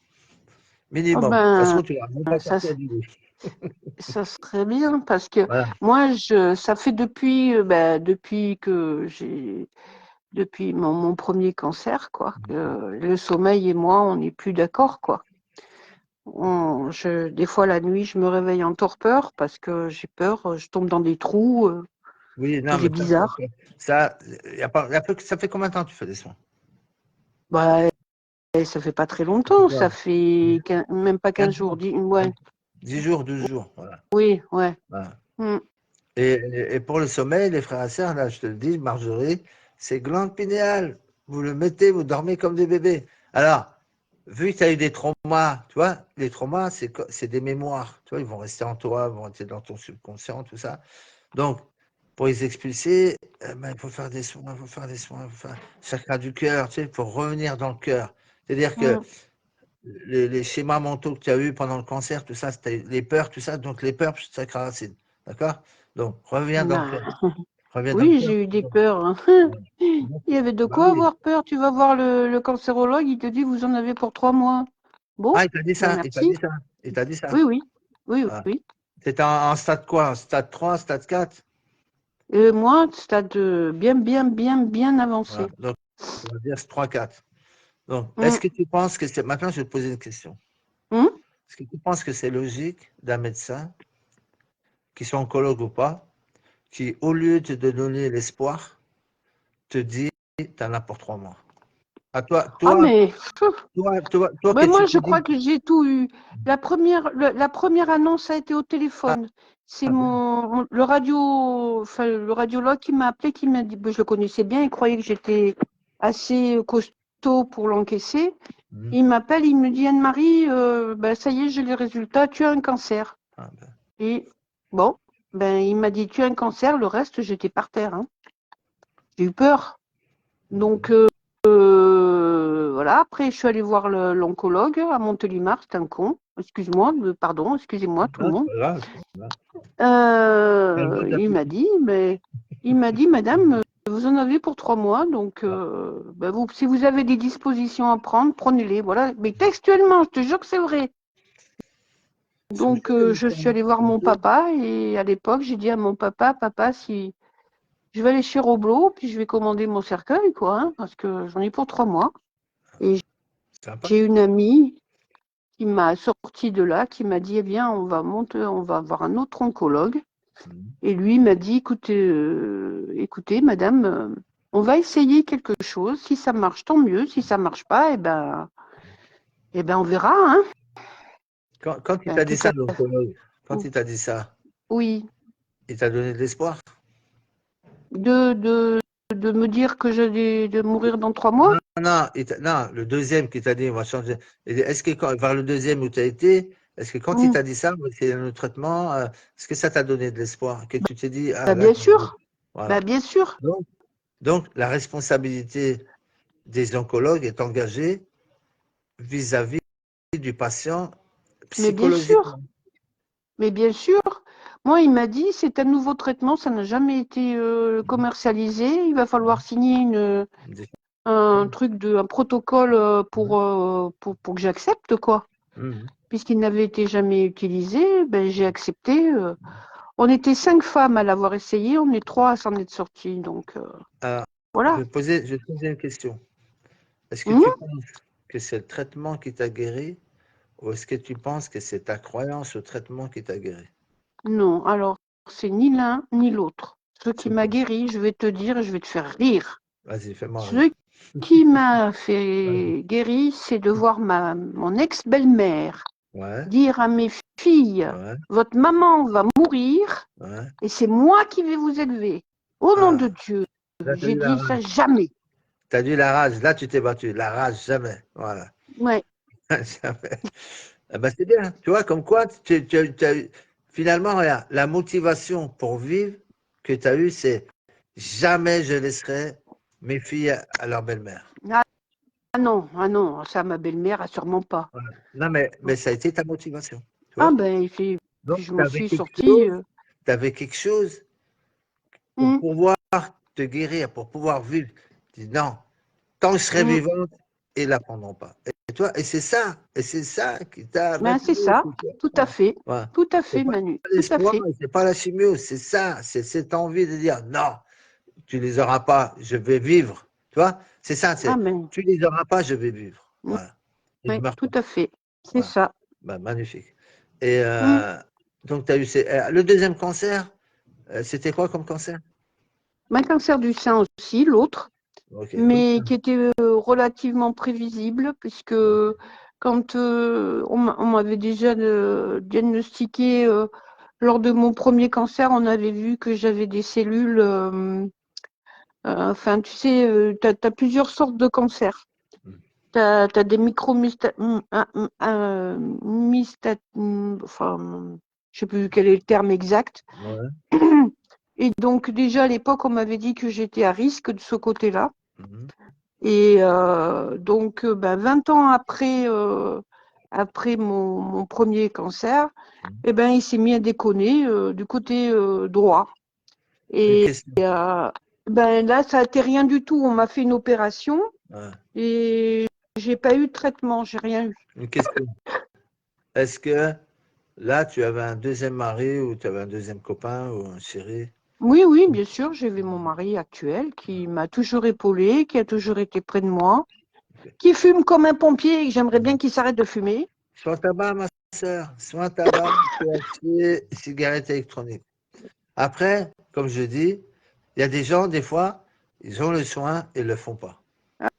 B: Oh
A: minimum. De toute façon,
B: ben,
A: tu ne vas même pas
B: ça,
A: sortir du lit.
B: ça serait bien parce que
A: Voilà.
B: moi, ça fait depuis que depuis mon premier cancer, quoi, que le sommeil et moi, on n'est plus d'accord, quoi. Des fois, la nuit, je me réveille en torpeur parce que j'ai peur, je tombe dans des trous,
A: Oui, non,
B: il est
A: mais
B: bizarre.
A: ça, ça fait combien de temps que tu fais des soins?
B: Bah, et ça fait pas très longtemps, ça fait même pas 15
A: 15
B: jours.
A: jours,
B: Ouais,
A: 10 jours, 12 jours. Voilà.
B: oui, ouais.
A: Voilà.
B: Mm.
A: Et pour le sommeil, les frères et sœurs, là, je te le dis, Marjorie, c'est glande pinéale. Vous le mettez, vous dormez comme des bébés. Alors, vu que tu as eu des traumas, tu vois, les traumas, c'est des mémoires. Tu vois, ils vont rester en toi, ils vont rester dans ton subconscient, tout ça. Donc, pour les expulser, ben, il faut faire des soins, il faut faire des soins, il faut faire chakra du cœur, tu sais, pour revenir dans le cœur. C'est-à-dire que
B: Mm.
A: les schémas mentaux que tu as eu pendant le cancer, tout ça, c'était les peurs, tout ça, donc les peurs, chakra racine. D'accord? Donc, reviens dans le cœur.
B: Ben,
A: Reviens dans le
B: oui,
A: cœur.
B: j'ai eu des peurs, hein.
A: Ouais.
B: Il y avait de
A: Bah
B: quoi
A: oui.
B: avoir peur. Tu vas voir le cancérologue, il te dit vous en avez pour 3 mois. Bon,
A: Ah, il t'a dit
B: ben
A: ça, il t'a
B: merci.
A: dit ça, il t'a dit ça.
B: Oui, oui, oui,
A: Ah.
B: oui.
A: T'étais en stade quoi? Stade 3, stade 4?
B: Et moi, stade bien, bien, bien, bien
A: Voilà.
B: avancé.
A: Donc, on va dire 3-4. Donc, est-ce
B: Mm.
A: que tu penses que c'est. Maintenant, je vais te poser une question.
B: Mm.
A: Est-ce que tu penses que c'est logique d'un médecin, qu'il soit oncologue ou pas, qui, au lieu de te donner l'espoir, te dit, t'en as pour 3 mois? À toi,
B: Ah, mais
A: que
B: ben
A: tu
B: moi,
A: te
B: je crois
A: dis.
B: que j'ai tout eu. La première annonce a été au
A: Ah,
B: téléphone. C'est
A: bien.
B: le radiologue qui m'a appelé, qui m'a dit, ben, je le connaissais bien, il croyait que j'étais assez costaud pour l'encaisser.
A: Mhm.
B: Il m'appelle, il me dit, Anne-Marie, ben, ça y est, j'ai les résultats, tu as un cancer.
A: Ah, ben.
B: Et bon, ben, il m'a dit, tu as un cancer, le reste, j'étais par terre. Hein. J'ai eu peur. Donc, voilà. Après, je suis allée voir l'oncologue à Montélimar, c'est un con. Excuse-moi, pardon, excusez-moi tout le
A: Non, c'est
B: monde.
A: pas grave. C'est pas grave.
B: Il m'a dit, madame, vous en avez pour 3 mois, donc ben si vous avez des dispositions à prendre, prenez-les. Voilà. Mais textuellement, je te jure que c'est vrai. Donc, je suis allée voir mon papa et à l'époque, j'ai dit à mon papa, si je vais aller chez Roblo, puis je vais commander mon cercueil, quoi, hein, parce que j'en ai pour 3 mois. Et
A: Sympa.
B: j'ai une amie qui m'a sorti de là, qui m'a dit, eh bien, on va voir un autre oncologue. Et lui m'a dit, écoutez, madame, on va essayer quelque chose. Si ça marche, tant mieux. Si ça marche pas, on verra. Hein.
A: Quand il t'a dit ça, l'oncologue, quand il t'a dit ça,
B: Oui,
A: il t'a donné de l'espoir?
B: de me dire que j'allais de mourir dans 3 mois.
A: Non, non, le deuxième qui t'a dit, on va changer. Est-ce que vers le deuxième où tu as été, est-ce que quand il t'a dit ça, c'est un autre traitement, est-ce que ça t'a donné de l'espoir? Que tu t'es dit, ah
B: Bah,
A: là,
B: bien sûr.
A: voilà.
B: Bah, bien sûr.
A: Donc, la responsabilité des oncologues est engagée vis-à-vis du patient
B: Mais bien sûr.
A: psychologiquement.
B: Mais bien sûr. Moi, il m'a dit, c'est un nouveau traitement, ça n'a jamais été commercialisé. Il va falloir signer un protocole pour que j'accepte, quoi. Puisqu'il n'avait été jamais utilisé, ben, j'ai accepté. On était 5 femmes à l'avoir essayé, on est 3 à s'en être sorties. Donc,
A: Alors, je
B: voilà.
A: vais te poser une question. Est-ce que
B: Mmh.
A: tu penses que c'est le traitement qui t'a guéri ou est-ce que tu penses que c'est ta croyance au traitement qui t'a guéri?
B: Non, alors, c'est ni l'un ni l'autre. Ce qui
A: C'est
B: m'a
A: quoi?
B: guéri, je vais te dire, je vais te faire rire.
A: Vas-y, fais-moi rire.
B: Ce qui m'a fait guérir, c'est de voir mon ex-belle-mère
A: Ouais,
B: dire à mes filles,
A: ouais,
B: votre maman va mourir
A: ouais.
B: et c'est moi qui vais vous élever. Au nom de
A: Ah,
B: Dieu,
A: là, tu as
B: j'ai
A: eu la
B: dit ça
A: rage.
B: jamais.
A: Tu as eu la rage. Là, tu t'es battu. La rage, jamais. Voilà.
B: Ouais.
A: Jamais. Ah ben, c'est bien. Tu vois, comme quoi, finalement, regarde, la motivation pour vivre que tu as eue, c'est jamais je laisserai mes filles à leur belle-mère.
B: Ah non, ça, ma belle-mère, sûrement pas.
A: Voilà. Non, mais ça a été ta motivation. Tu
B: Ah
A: vois?
B: ben,
A: Donc,
B: puis je
A: tu
B: m'en
A: avais
B: suis
A: quelque
B: sortie.
A: chose, tu avais quelque chose pour
B: Hum,
A: pouvoir te guérir, pour pouvoir vivre. Tu dis non, tant que je serai
B: hum.
A: vivante, ils ne l'apprendront pas. Et toi, et c'est ça qui t'a
B: Ben, c'est
A: maintenu.
B: ça, tout à fait.
A: Voilà.
B: Tout à
A: C'est
B: fait,
A: pas
B: Manu, tout à
A: l'espoir,
B: fait.
A: c'est pas la chimio, c'est ça, c'est cette envie de dire non, tu les auras pas, je vais vivre. Tu vois, c'est ça,
B: Ah
A: c'est
B: ben,
A: tu les auras pas, je vais vivre. Voilà. Et je
B: oui,
A: meurs
B: tout
A: pas.
B: à fait. C'est
A: Voilà.
B: ça.
A: Ben, magnifique. Et
B: Hum.
A: donc, tu as eu le deuxième cancer, c'était quoi comme cancer?
B: Un cancer du sein aussi, l'autre,
A: Ok, tout
B: mais qui était relativement prévisible, puisque quand on m'avait déjà diagnostiqué lors de mon premier cancer, on avait vu que j'avais des cellules. Enfin, tu sais, tu as plusieurs sortes de cancers. Tu as des enfin, je sais plus quel est le terme exact.
A: ouais.
B: Et donc, déjà à l'époque, on m'avait dit que j'étais à risque de ce côté-là.
A: Mhm.
B: Et donc, 20 ans après mon premier cancer, eh ben, il s'est mis à déconner du côté droit.
A: Une
B: Et
A: question.
B: ben, là, ça n'a été rien du tout. On m'a fait une opération
A: Ouais.
B: et j'ai pas eu de traitement, j'ai rien eu.
A: Une question. Est-ce que là, tu avais un deuxième mari ou tu avais un deuxième copain ou un chéri?
B: Oui, oui, bien sûr, j'ai vu mon mari actuel qui m'a toujours épaulé, qui a toujours été près de moi, qui fume comme un pompier et que j'aimerais bien qu'il s'arrête de fumer.
A: Soin tabac, ma soeur. Soin tabac, THC, cigarette électronique. Après, comme je dis, il y a des gens, des fois, ils ont le soin et ils ne le font pas.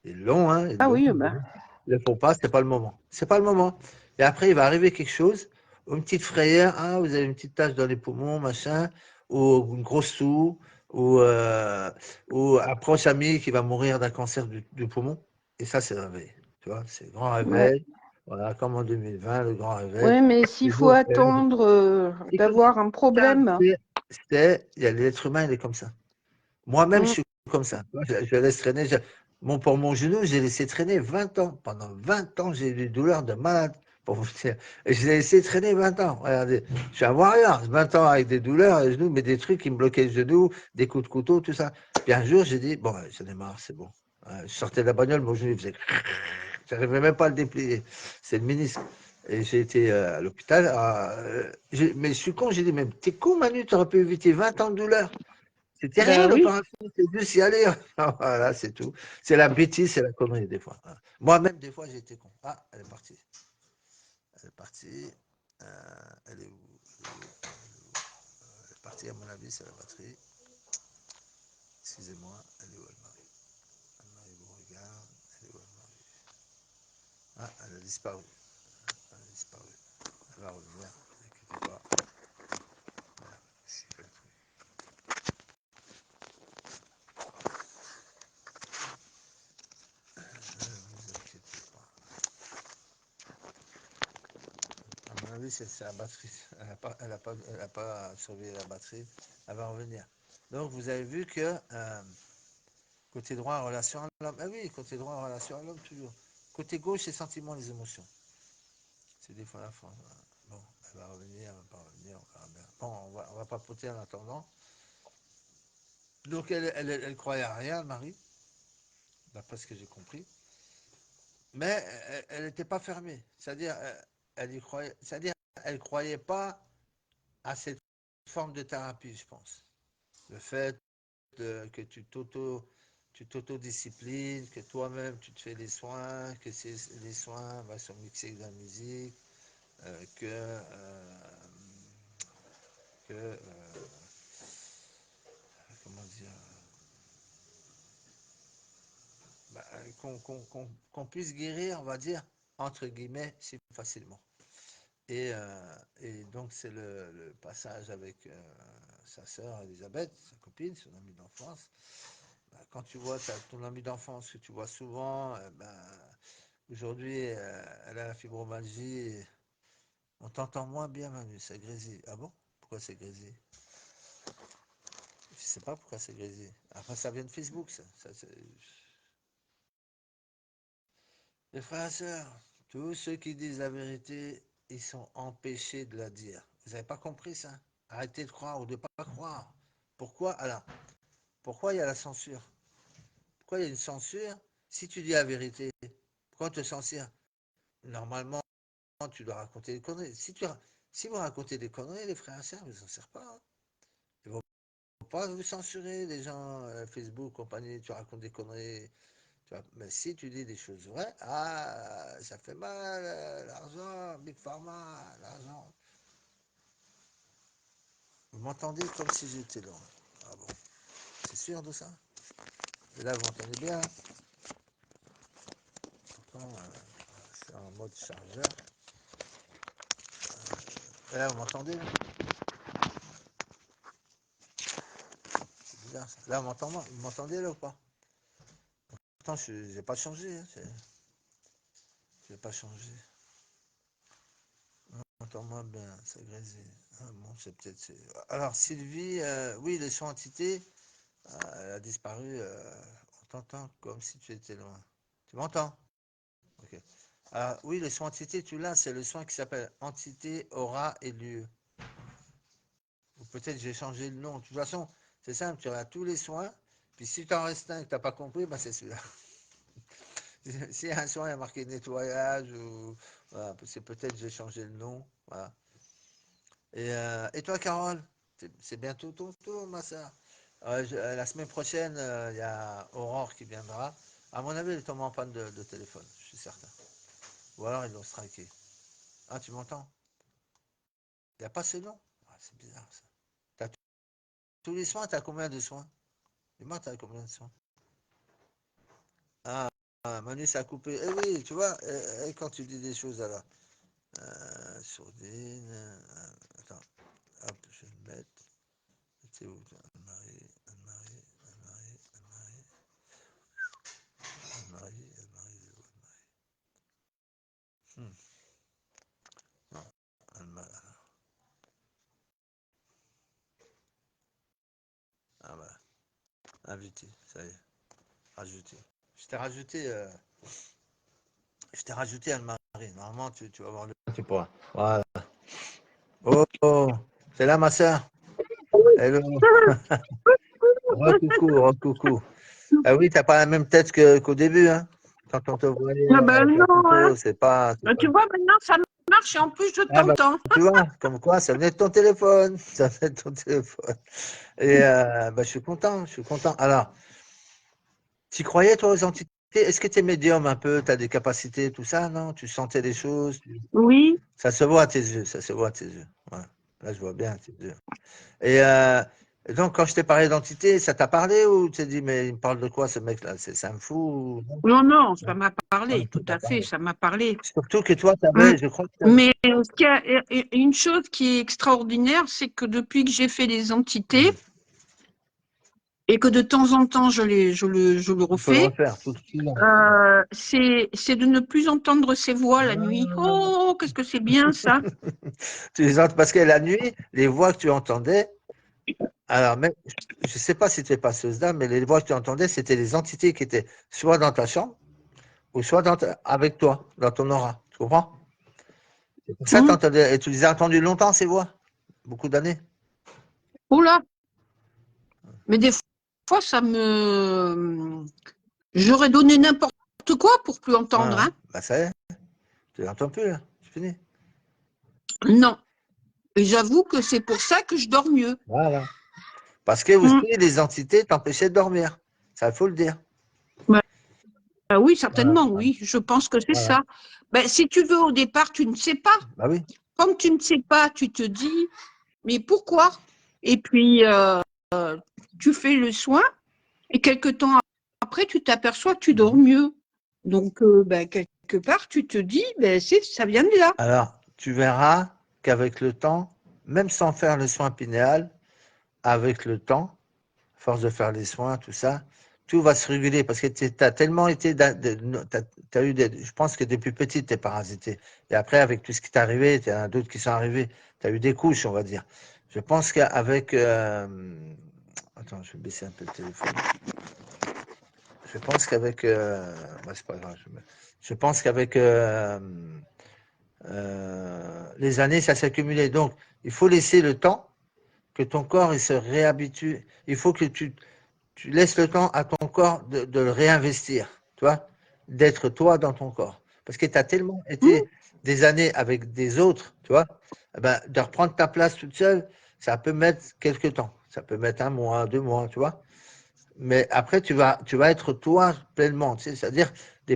A: Ils l'ont, hein, ils
B: Ah
A: l'ont,
B: oui,
A: ils
B: ben,
A: ne le font pas, c'est pas le moment. C'est pas le moment. Et après, il va arriver quelque chose, une petite frayeur, ah, vous avez une petite tache dans les poumons, machin, ou une grosse toux, ou un proche ami qui va mourir d'un cancer du poumon. Et ça, c'est le réveil. Tu vois, c'est le grand
B: ouais.
A: réveil. Voilà, comme en 2020, le grand réveil.
B: Oui, mais s'il faut
A: Toujours,
B: attendre
A: écoute,
B: d'avoir un problème.
A: il y a l'être humain, il est comme ça. Moi-même, je
B: Mm.
A: suis comme ça. Je laisse traîner. Pour mon genou, j'ai laissé traîner 20 ans. Pendant 20 ans, j'ai eu des douleurs de malade. Pour vous dire. Et je l'ai laissé traîner 20 ans. Regardez, je suis un warrior. 20 ans avec des douleurs, les genoux, mais des trucs qui me bloquaient le genou, des coups de couteau, tout ça. Puis un jour, j'ai dit, bon, j'en ai marre, c'est bon. Je sortais de la bagnole, mon genou, il faisait. J'arrivais même pas à le déplier. C'est le ministre. Et j'ai été à l'hôpital. Mais je suis con, j'ai dit, mais t'es con, Manu, t'aurais pu éviter 20 ans de douleur. C'était rien
B: Ben oui.
A: l'opération, c'est juste y aller. Voilà, c'est tout. C'est la bêtise, c'est la connerie des fois. Moi-même, des fois, j'ai été con. Ah, elle est partie. Elle est partie. Elle est où? Elle est partie, à mon avis, c'est la batterie. Excusez-moi, elle est où, Anne-Marie? Anne-Marie vous regarde. Elle est où, Anne-Marie? Ah, elle a disparu. Elle a disparu. Elle va revenir. Ne inquiétez pas. Voilà, c'est pas le truc. Ne vous inquiétez pas. À mon avis, c'est la batterie. Elle a pas surveillé la batterie. Elle va revenir. Donc, vous avez vu que côté droit, relation à l'homme. Ah oui, côté droit, relation à l'homme, toujours. Côté gauche, c'est sentiments, les émotions. C'est des fois la fin. Bon, elle va revenir, elle va pas revenir, on verra bien. Bon, on va papoter en attendant. Donc, elle croyait à rien, Marie, d'après ce que j'ai compris. Mais elle n'était pas fermée. C'est-à-dire, elle y croyait. C'est-à-dire, elle croyait pas à cette forme de thérapie, je pense. Le fait que tu t'autodisciplines, que toi-même tu te fais des soins, que les soins sont mixés avec de la musique, que comment dire, bah, qu'on puisse guérir, on va dire, entre guillemets, si facilement. Et donc c'est le passage avec sa sœur Elisabeth, sa copine, son amie d'enfance. Bah, quand tu vois ton ami d'enfance que tu vois souvent, aujourd'hui elle a la fibromyalgie, on t'entend moins bien, Manu, c'est grésille. Ah bon? Pourquoi c'est grésille? Je sais pas pourquoi c'est grésille. Après ça vient de Facebook, ça Les frères et sœurs, tous ceux qui disent la vérité, ils sont empêchés de la dire. Vous n'avez pas compris ça? Arrêtez de croire ou de ne pas croire. Pourquoi? Alors, pourquoi il y a la censure? Pourquoi il y a une censure si tu dis la vérité? Pourquoi on te censure? Normalement, tu dois raconter des conneries. Si vous racontez des conneries, les frères et sœurs, vous n'en servent pas. Hein. Ils ne vont pas vous censurer, les gens, Facebook, compagnie, tu racontes des conneries. Mais si tu dis des choses vraies, ça fait mal, l'argent, Big Pharma, l'argent. Vous m'entendez comme si j'étais loin. Ah bon, c'est sûr de ça? Et là, vous m'entendez bien? Pourtant, c'est en mode chargeur. Et là, vous m'entendez? C'est bizarre ça. Là, vous m'entendez là ou pas? Pourtant, je n'ai pas changé. Hein, je n'ai pas changé. Entends-moi bien, ça grésille. Ah bon, c'est peut-être. Alors, Sylvie, oui, les sons entités, elle a disparu. On t'entend comme si tu étais loin. Tu m'entends? Ok. Alors, oui, le soin entité, tu l'as, c'est le soin qui s'appelle entité, aura et lieu. Ou peut-être j'ai changé le nom. De toute façon, c'est simple, tu auras tous les soins. Puis si tu en restes un et que tu n'as pas compris, bah c'est celui-là. Si un soin est marqué nettoyage, ou voilà, c'est peut-être j'ai changé le nom. Voilà. Et toi, Carole, c'est bientôt ton tour, ma soeur. La semaine prochaine, il y a Aurore qui viendra. À mon avis, elle tombe en panne de téléphone, je suis certain. Ou alors ils l'ont striké. Ah, tu m'entends? Il n'y a pas ce nom? Ah, c'est bizarre ça. T'as tous les soins, t'as combien de soins? Dis-moi, t'as combien de soins? Ah, Manu, ça a coupé. Eh oui, tu vois, quand tu dis des choses alors. Sourdine. Attends, hop, je vais le mettre. C'est où? Anne-Marie, Anne-Marie, Anne-Marie, Anne-Marie, Anne-Marie, Anne-Marie, Anne-Marie. Invité, ça y est, rajouté. Je t'ai rajouté Anne-Marie. Normalement, tu vas voir le. Tu pourras. Voilà. Oh, oh, c'est là ma soeur. Hello. Coucou, coucou. Ah oui, t'as pas la même tête qu'au début, hein. Quand on te voyait
B: Ah ben
A: avec la
B: non, hein.
A: photo, c'est pas.
B: Tu vois, maintenant, ça marche et en plus, je
A: Ah bah,
B: t'entends.
A: tu vois, comme quoi, ça venait de ton téléphone. Ça venait de ton téléphone. Et bah, je suis content, je suis content. Alors, tu croyais, toi, aux entités? Est-ce que tu es médium un peu? Tu as des capacités, tout ça, non? Tu sentais des choses?
B: Oui,
A: Ça se voit à tes yeux, ça se voit à tes yeux. Voilà. Là, je vois bien à tes yeux. Et donc, quand je t'ai parlé d'entité, ça t'a parlé ou tu t'es dit, mais il me parle de quoi ce mec-là? Ça me fout?
B: non, non, ça
A: Non,
B: m'a
A: non,
B: parlé,
A: ça
B: tout
A: t'a
B: à fait,
A: parlé.
B: ça m'a parlé.
A: Surtout que toi,
B: Mm.
A: je crois que tu avais.
B: Mais une chose qui est extraordinaire, c'est que depuis que j'ai fait les entités et que de temps en temps je le
A: Il faut le
B: refais,
A: refaire tout le temps.
B: c'est de ne plus entendre ces voix la nuit. Oh, qu'est-ce que c'est bien ça!
A: Tu les entends parce que la nuit, les voix que tu entendais, alors même, je ne sais pas si tu es passeuse d'âme, mais les voix que tu entendais, c'était les entités qui étaient soit dans ta chambre ou soit avec toi, dans ton aura. Tu comprends? C'est pour ça que tu
B: Mm.
A: entendais, et tu les as entendues longtemps, ces voix, beaucoup d'années.
B: Oh là! Mais des fois, ça me... J'aurais donné n'importe quoi pour plus entendre,
A: Ah,
B: hein?
A: bah ça y est, tu l'entends plus là, c'est fini.
B: Non. Et j'avoue que c'est pour ça que je dors mieux.
A: Voilà. Parce que aussi,
B: Mm.
A: les entités t'empêchaient de dormir. Ça, il faut le dire.
B: Bah, oui,
A: Voilà.
B: certainement, oui. Je pense que c'est
A: Voilà.
B: ça. Ben, si tu veux, au départ, tu ne sais pas.
A: Bah oui.
B: Comme tu ne sais pas, tu te dis, mais pourquoi? Et puis, tu fais le soin, et quelque temps après, tu t'aperçois que tu dors mieux. Donc, ben, quelque part, tu te dis, ben, ça vient de là.
A: Alors, tu verras qu'avec le temps, même sans faire le soin pinéal, avec le temps, à force de faire les soins, tout ça, tout va se réguler parce que tu as tellement été. T'as eu je pense que depuis petit, tu es parasité. Et après, avec tout ce qui t'est arrivé, il y en a d'autres qui sont arrivés. Tu as eu des couches, on va dire. Je pense qu'avec. Attends, je vais baisser un peu le téléphone. Je pense qu'avec. Bah, c'est pas grave. Je pense qu'avec les années, ça s'est accumulé. Donc, il faut laisser le temps que ton corps il se réhabitue. Il faut que tu laisses le temps à ton corps de le réinvestir, tu vois, d'être toi dans ton corps. Parce que tu as tellement
B: Hum,
A: été des années avec des autres, tu vois, eh ben, de reprendre ta place toute seule, ça peut mettre quelques temps. Ça peut mettre 1 mois, 2 mois, tu vois. Mais après, tu vas être toi pleinement, tu sais, c'est-à-dire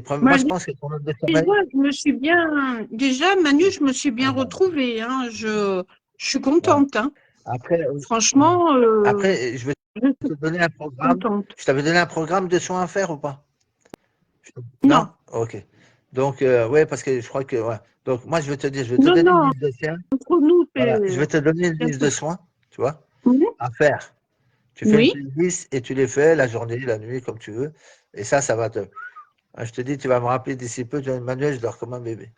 A: moi,
B: ben,
A: je pense que ton mode de
B: déjà,
A: sommeil,
B: Manu, je me suis
A: ah
B: bien
A: ben,
B: retrouvée, hein. Je suis
A: voilà.
B: contente, hein.
A: Après,
B: Franchement,
A: après, je vais
B: je suis
A: te donner un programme.
B: contente.
A: Je t'avais donné un programme de soins à faire ou pas?
B: Non,
A: Non? Ok. Donc, ouais, parce que je crois que, ouais. Donc, moi, je vais te dire, je vais te
B: non,
A: donner une
B: non,
A: liste de soins.
B: entre nous,
A: Voilà. Je vais te donner une
B: c'est un
A: liste
B: peu...
A: de soins, tu vois,
B: Mhm.
A: à faire. Tu fais une
B: Oui,
A: petite liste et tu les fais la journée, la nuit, comme tu veux. Et ça va te. Je te dis, tu vas me rappeler d'ici peu, tu vois, Emmanuel, je dors comme un bébé.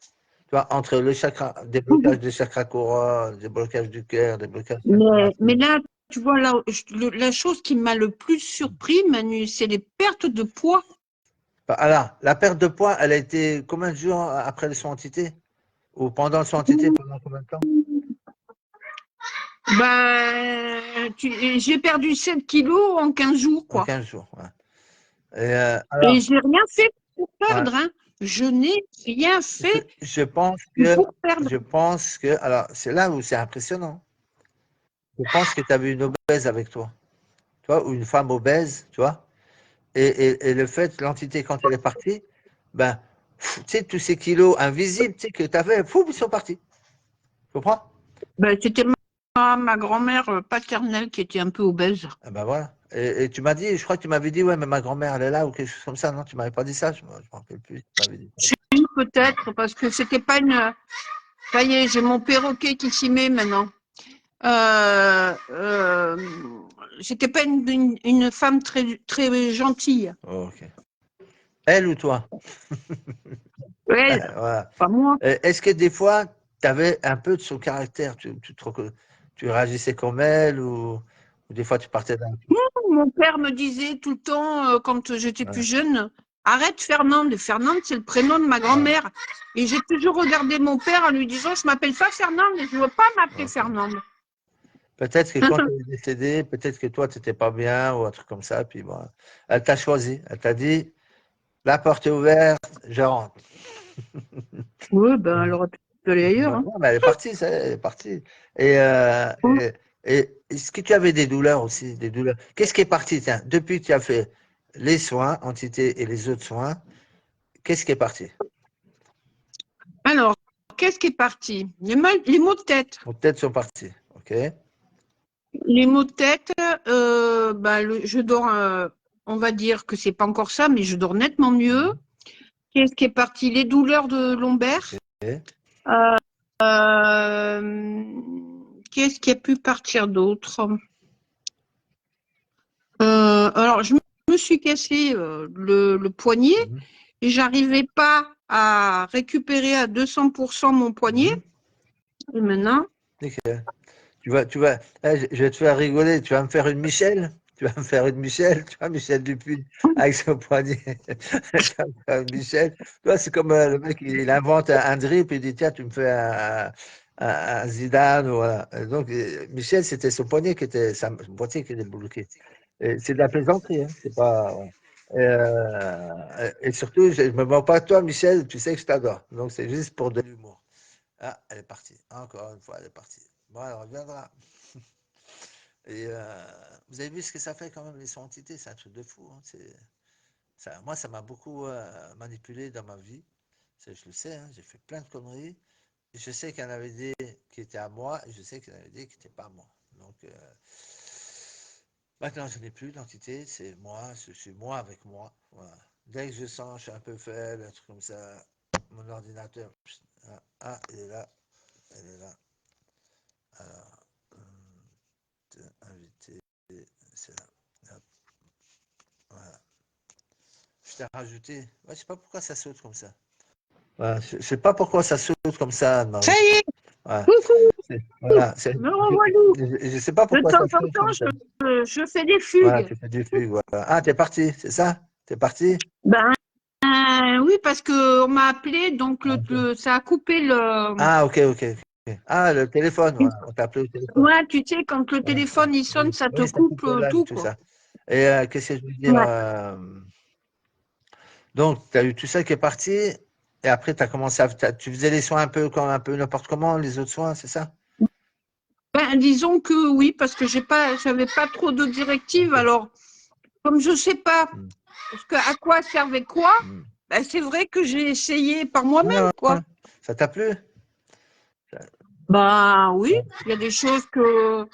A: Tu vois, entre le chakra, des blocages des chakras couronnes, des blocages du cœur, des blocages
B: mais
A: circulatoires.
B: là, tu vois, la chose qui m'a le plus surpris, Manu, c'est les pertes de poids.
A: Alors, la perte de poids, elle a été combien de jours après le soin entité? Ou pendant le soin entité, pendant combien de temps?
B: Ben, j'ai perdu 7 kilos en 15 jours,
A: En
B: quoi.
A: 15 jours. Ouais.
B: Et
A: Alors,
B: j'ai rien fait pour
A: ouais,
B: perdre, hein. Je n'ai rien
A: je,
B: fait
A: je pense que,
B: pour perdre.
A: alors, c'est là où c'est impressionnant. Je pense que tu avais une obèse avec toi, tu vois, ou une femme obèse, tu vois, et le fait, l'entité, quand elle est partie, ben, tu sais, tous ces kilos invisibles, tu sais, que tu avais, ils sont partis. Tu comprends?
B: Ben, c'était ma grand-mère paternelle qui était un peu obèse.
A: Ah ben voilà. Et tu m'as dit, je crois que tu m'avais dit, ouais, mais ma grand-mère, elle est là, ou quelque chose comme ça, non? Tu m'avais pas dit ça, je me rappelle plus, tu m'avais dit ça.
B: Si, peut-être, parce que c'était pas une. Ça y est, j'ai mon perroquet qui s'y met maintenant. Euh, euh, J'étais pas une femme très, très gentille.
A: Oh, ok. Elle ou toi?
B: Elle,
A: Voilà.
B: pas moi.
A: Est-ce que des fois, tu avais un peu de son caractère? Tu réagissais comme elle ou des fois tu partais d'un coup?
B: mon père me disait tout le temps, quand j'étais plus jeune, arrête Fernande. Fernande, c'est le prénom de ma grand-mère. Et j'ai toujours regardé mon père en lui disant, je m'appelle pas Fernande et je veux pas m'appeler Fernande.
A: Peut-être que quand elle est décédée, peut-être que toi, tu n'étais pas bien ou un truc comme ça. Puis bon, elle t'a choisi. Elle t'a dit, la porte est ouverte, je rentre.
B: Oui, ben, elle aurait pu aller ailleurs. Hein.
A: Non, mais elle est partie, ça, elle est partie. Et, est-ce que tu avais des douleurs aussi, des douleurs? Qu'est-ce qui est parti, tiens, depuis que tu as fait les soins, entité et les autres soins, qu'est-ce qui est parti?
B: Alors, qu'est-ce qui est parti? Les maux de tête.
A: Vos têtes sont parties, ok?
B: Les maux de tête, je dors, on va dire que c'est pas encore ça, mais je dors nettement mieux. Qu'est-ce qui est parti? Les douleurs de lombaire.
A: Okay.
B: Qu'est-ce qui a pu partir d'autre? Alors, je me suis cassé le poignet et j'arrivais pas à récupérer à 200% mon poignet. Et maintenant,
A: Nickel. Tu vas, je vais te faire rigoler, tu vas me faire une Michel? Tu vas me faire une Michel, tu vois, Michel Dupuis, avec son poignet. Tu vas me faire une Michel. Tu vois, c'est comme le mec, il invente un drip, il dit, tiens, tu me fais un Zidane, voilà. Et donc, Michel, c'était son poignet qui était, son poignet qui était bloqué. C'est de la plaisanterie, hein, c'est pas. Ouais. Et surtout, je ne me moque pas de toi, Michel, tu sais que je t'adore. Donc, c'est juste pour de l'humour. Ah, elle est partie. Encore une fois, elle est partie. Bon, elle reviendra. Et vous avez vu ce que ça fait quand même, les entités, c'est un truc de fou. Hein. Moi, ça m'a beaucoup manipulé dans ma vie. Je le sais, hein, j'ai fait plein de conneries. Et je sais qu'il y en avait des qui étaient à moi et je sais qu'il y en avait des qui n'étaient pas à moi. Donc, maintenant, je n'ai plus d'entité, c'est moi, je suis moi avec moi. Voilà. Dès que je sens, je suis un peu faible, un truc comme ça, mon ordinateur, il est là, elle est là. Alors, invité, c'est là. Hop, voilà. Je t'ai rajouté. Ouais, je sais pas pourquoi ça saute comme ça. Voilà, je sais pas pourquoi ça saute comme ça, Anne-Marie.
B: ça y est,
A: Voilà.
B: coucou,
A: Voilà,
B: me revoilà.
A: je sais pas
B: De
A: pourquoi
B: temps
A: ça
B: en
A: saute comme ça.
B: temps, je fais des
A: Voilà,
B: fugues.
A: tu fais du fugue, voilà. Ah, t'es parti, c'est ça? T'es parti?
B: Ben, oui, parce qu'on m'a appelé, donc
A: Ah, ok.
B: ça a coupé le.
A: Ah, ok, ok, ok. Ah, le téléphone, voilà. On t'a appelé au téléphone.
B: Ouais, tu sais, quand le
A: Ouais, ouais,
B: téléphone il sonne,
A: oui,
B: ça te
A: oui, ça
B: coupe
A: coupe le live,
B: tout,
A: tout
B: quoi.
A: ça. Et qu'est-ce que je veux dire?
B: Ouais.
A: Donc, tu as eu tout ça qui est parti, et après, tu as commencé à. Tu faisais les soins un peu comme un peu n'importe comment, les autres soins, c'est ça?
B: Ben, disons que oui, parce que j'avais pas trop de directives.
A: Ok.
B: Alors, comme je sais pas
A: Hmm.
B: à quoi servait quoi,
A: Hmm.
B: ben, c'est vrai que j'ai essayé par
A: Ouais,
B: moi-même,
A: ouais, ouais.
B: quoi.
A: Ça t'a plu?
B: Ben oui,
A: Ouais.
B: il y a des choses que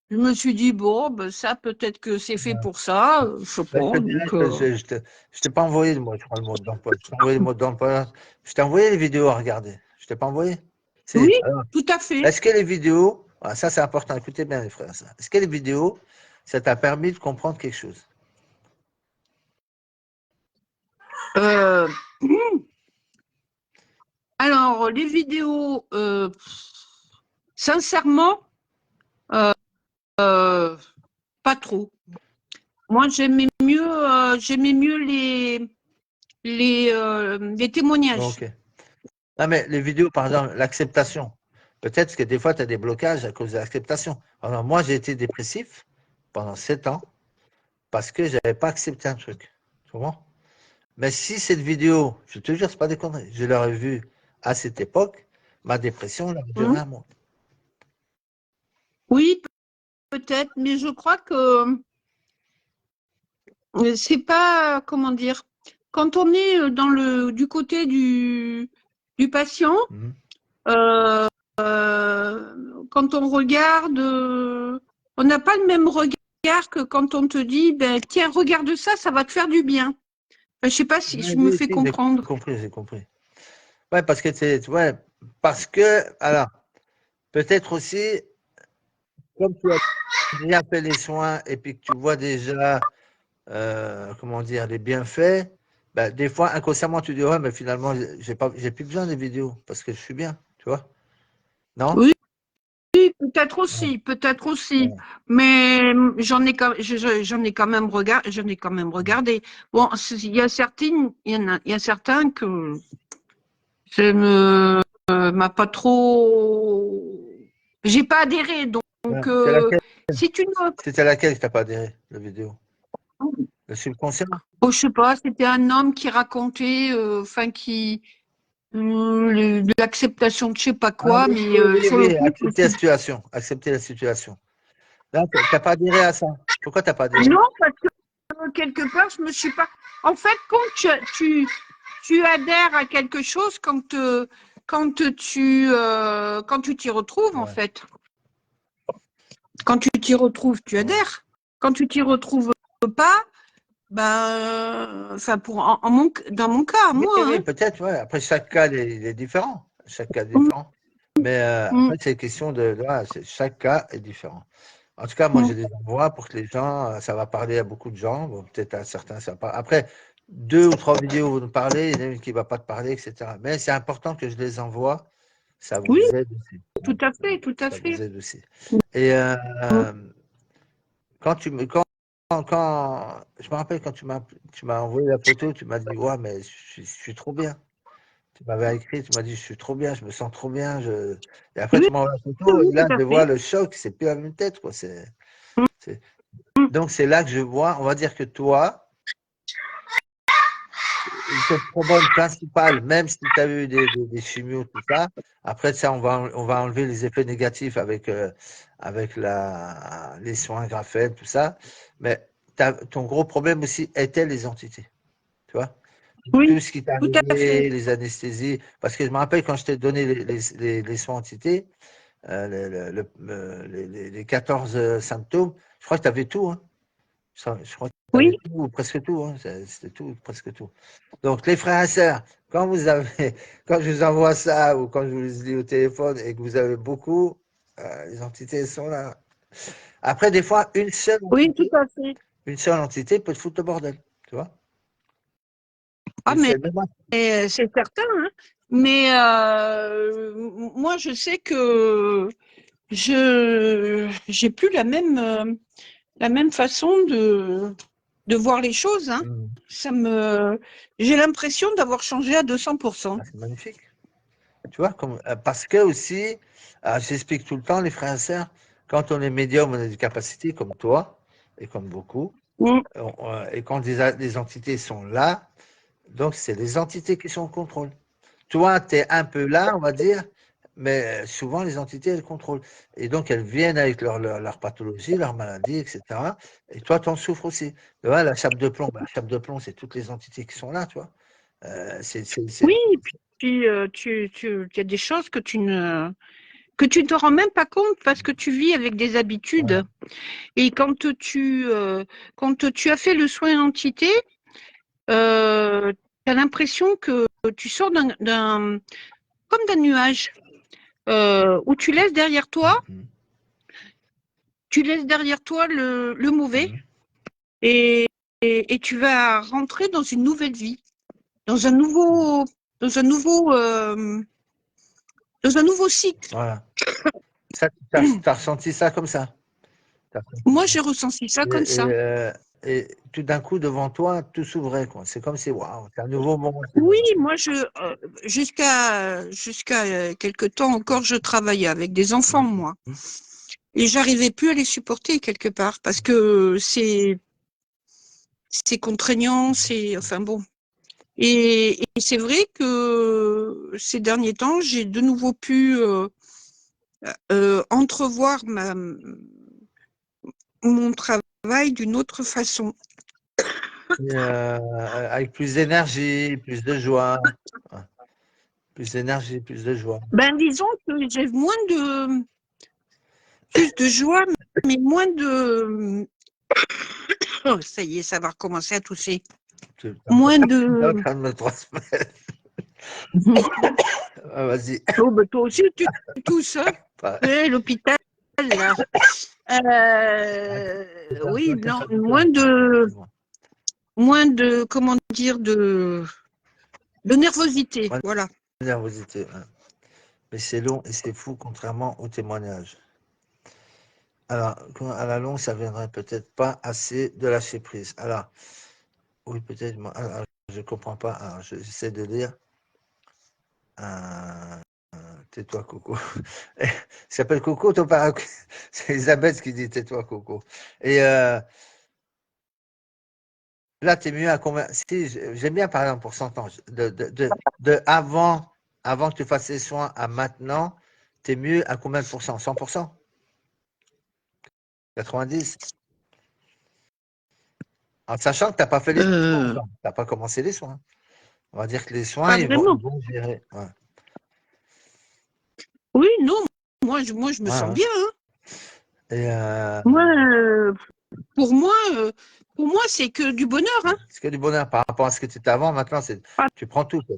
B: je me suis dit, bon, ben, ça, peut-être que c'est fait pour ça, je sais
A: Ben, je te
B: pas.
A: dirais,
B: Donc,
A: je t'ai pas envoyé je crois, le mode d'emploi. Je t'ai envoyé le mode d'emploi. Je t'ai envoyé les vidéos à regarder. Je t'ai pas envoyé?
B: oui,
A: Alors,
B: tout à fait.
A: est-ce que les vidéos, ah, ça c'est important, écoutez bien les frères, ça. Est-ce que les vidéos, ça t'a permis de comprendre quelque chose?
B: Euh, alors, les vidéos, sincèrement, euh, pas trop. Moi, j'aimais mieux les témoignages.
A: Ok. Non, mais les vidéos, par exemple, l'acceptation. Peut-être que des fois, tu as des blocages à cause de l'acceptation. Alors, moi, j'ai été dépressif pendant 7 ans parce que je n'avais pas accepté un truc. Tu comprends? Mais si cette vidéo, je te jure, c'est pas des conneries, je l'aurais vue à cette époque, ma dépression, elle aurait duré
B: Hein.
A: un mois.
B: Oui, peut-être, mais je crois que c'est pas, comment dire, quand on est du côté du patient,
A: Mhm.
B: euh, quand on regarde, on n'a pas le même regard que quand on te dit, ben, tiens, regarde ça, ça va te faire du bien. Je ne sais pas si
A: Ouais,
B: je me
A: oui,
B: fais
A: si, j'ai
B: comprendre.
A: compris, j'ai compris. Ouais, parce que ouais, parce que, alors, peut-être aussi, comme tu as déjà fait les soins et puis que tu vois déjà comment dire, les bienfaits, ben, des fois, inconsciemment, tu dis, ouais, mais finalement, j'ai plus besoin des vidéos parce que je suis bien, tu vois? Non?
B: Oui, oui, peut-être
A: Ouais,
B: aussi, peut-être aussi.
A: ouais.
B: Mais j'en ai quand même regardé. Bon, il y a certaines, il y a certains que ça ne m'a pas trop. J'ai pas adhéré. Donc,
A: Ouais. C'est laquelle?
B: si tu ne.
A: C'était laquelle que t'as pas adhéré, la vidéo? Le subconscient?
B: Oh, je sais pas, c'était un homme qui racontait, enfin, de l'acceptation de je sais pas
A: Ah
B: quoi,
A: oui,
B: mais
A: oui, oui,
B: sur le
A: oui,
B: coup, je me
A: accepter la
B: suis.
A: situation. Accepter la situation. Là, t'as pas adhéré à ça. Pourquoi t'as pas adhéré?
B: Non, parce que quelque part, je me suis pas. En fait, quand tu adhères à quelque chose, quand tu t'y retrouves, en
A: Ouais.
B: fait. Quand tu t'y retrouves, tu
A: Ouais.
B: adhères. Quand tu t'y retrouves pas, ben, enfin, dans mon cas,
A: Oui,
B: moi,
A: oui,
B: hein.
A: peut-être, ouais. Après, chaque cas il est différent. Chaque cas est différent. Mais en
B: Mm,
A: fait, c'est question voilà, chaque cas est différent. En tout cas, moi, je
B: mm.
A: les envoie pour que les gens, ça va parler à beaucoup de gens. Bon, peut-être à certains, ça va pas. Après, 2 ou 3 vidéos vont nous parler, il y en a une qui ne va pas te parler, etc. Mais c'est important que je les envoie. Ça
B: Oui,
A: vous aide aussi.
B: tout
A: Ouais,
B: à fait, tout à
A: ça vous
B: fait.
A: aide aussi. Et
B: Mm.
A: quand tu me, quand, je me rappelle quand tu m'as envoyé la photo, tu m'as dit, ouais, mais je suis trop bien. Tu m'avais écrit, tu m'as dit, je suis trop bien, je me sens trop bien. Et après,
B: Oui,
A: tu m'envoies la photo,
B: oui,
A: et
B: tout
A: là,
B: à
A: je vois
B: fait.
A: le choc, c'est plus la même tête, quoi.
B: Mm,
A: C'est-
B: mm.
A: Donc, c'est là que je vois, on va dire que toi, le problème principal, même si tu as eu des chimios, tout ça, après ça, on va enlever les effets négatifs avec les soins graphènes, tout ça. Mais ton gros problème aussi était les entités. Tu vois? Tout
B: Oui,
A: ce qui t'est
B: tout à fait.
A: arrivé, les anesthésies. Parce que je me rappelle quand je t'ai donné les soins entités, les 14 symptômes, je crois que tu avais tout. Hein. Je crois que tu avais
B: Oui,
A: tout, ou presque tout. Hein. C'était tout, presque tout. Donc, les frères et sœurs, quand je vous envoie ça ou quand je vous dis au téléphone et que vous avez beaucoup, les entités sont là. Après, des fois,
B: oui, tout à fait.
A: une seule entité peut te foutre le bordel. Tu vois?
B: Ah,
A: Une seule. Mais moi,
B: mais c'est certain, hein. Mais moi, je sais que je j'ai plus la même façon de voir les choses, hein.
A: hmm,
B: J'ai l'impression d'avoir changé à 200%.
A: c'est magnifique. Tu vois, parce que aussi, j'explique tout le temps, les frères et sœurs, quand on est médium, on a des capacités comme toi et comme beaucoup.
B: Mm.
A: Et quand les entités sont là, donc c'est les entités qui sont au contrôle. Toi, tu es un peu là, on va dire, mais souvent les entités, elles contrôlent. Et donc elles viennent avec leur pathologie, leur maladie, etc. Et toi, tu en souffres aussi. Tu vois, la chape de plomb, la chape de plomb, c'est toutes les entités qui sont là, tu vois.
B: Oui, et puis il y a des choses que tu ne te rends même pas compte parce que tu vis avec des
A: Ouais.
B: habitudes. Et quand tu as fait le soin entité, tu as l'impression que tu sors comme d'un nuage, où
A: Mhm.
B: tu laisses derrière toi le mauvais
A: Mhm.
B: et, et tu vas rentrer dans une nouvelle vie, dans un nouveau, dans un nouveau, euh, dans un nouveau cycle.
A: Voilà. Ça, tu as ressenti ça comme ça. T'as ressenti
B: Moi,
A: ça.
B: j'ai ressenti ça
A: Et,
B: comme ça.
A: et, euh, et tout d'un coup, devant toi, tout s'ouvrait, quoi. C'est comme si, waouh, c'est un nouveau monde.
B: Oui, jusqu'à quelque temps encore, je travaillais avec des enfants, moi,
A: Mhm.
B: et j'arrivais plus à les supporter quelque part parce que c'est contraignant, c'est enfin bon. Et c'est vrai que ces derniers temps, j'ai de nouveau pu entrevoir mon travail d'une autre façon.
A: Avec plus d'énergie, plus de joie. Ouais. Plus d'énergie, plus de joie.
B: Ben, disons que j'ai plus de joie, mais moins de, oh, ça y est, ça va recommencer à tousser.
A: Tu
B: Moins
A: es en
B: de,
A: train de me transmettre. Ah, vas-y.
B: oh, ben, toi aussi, tu tousses, hein.
A: Ouais.
B: L'hôpital, là. Oui, non,
A: Excuse-moi.
B: moins de, comment dire, de nervosité,
A: Ouais,
B: voilà.
A: nervosité. Ouais. Mais c'est long et c'est fou, contrairement au témoignage. Alors, à la longue, ça viendrait peut-être pas assez de lâcher prise. Alors, oui, peut-être, alors, je comprends pas. Alors, j'essaie de lire. Tais-toi, Coco. Il s'appelle Coco, ton parent. C'est Elisabeth qui dit tais-toi, Coco. Et là, tu es mieux à combien? Si, j'aime bien parler en pourcentage. De avant que tu fasses les soins à maintenant, tu es mieux à combien de pourcents? 100%? 90? En sachant que tu n'as pas fait les soins encore. Tu n'as pas commencé les soins. On va dire que les soins,
B: Pas
A: ils
B: vraiment.
A: vont gérer. Ouais.
B: Oui, non, moi, je me
A: Ouais,
B: sens
A: ouais.
B: bien. Hein.
A: Et
B: Moi, pour moi, c'est que du bonheur. Hein.
A: c'est que du bonheur par rapport à ce que tu étais avant. Maintenant,
B: Ah,
A: tu prends tout. Quoi.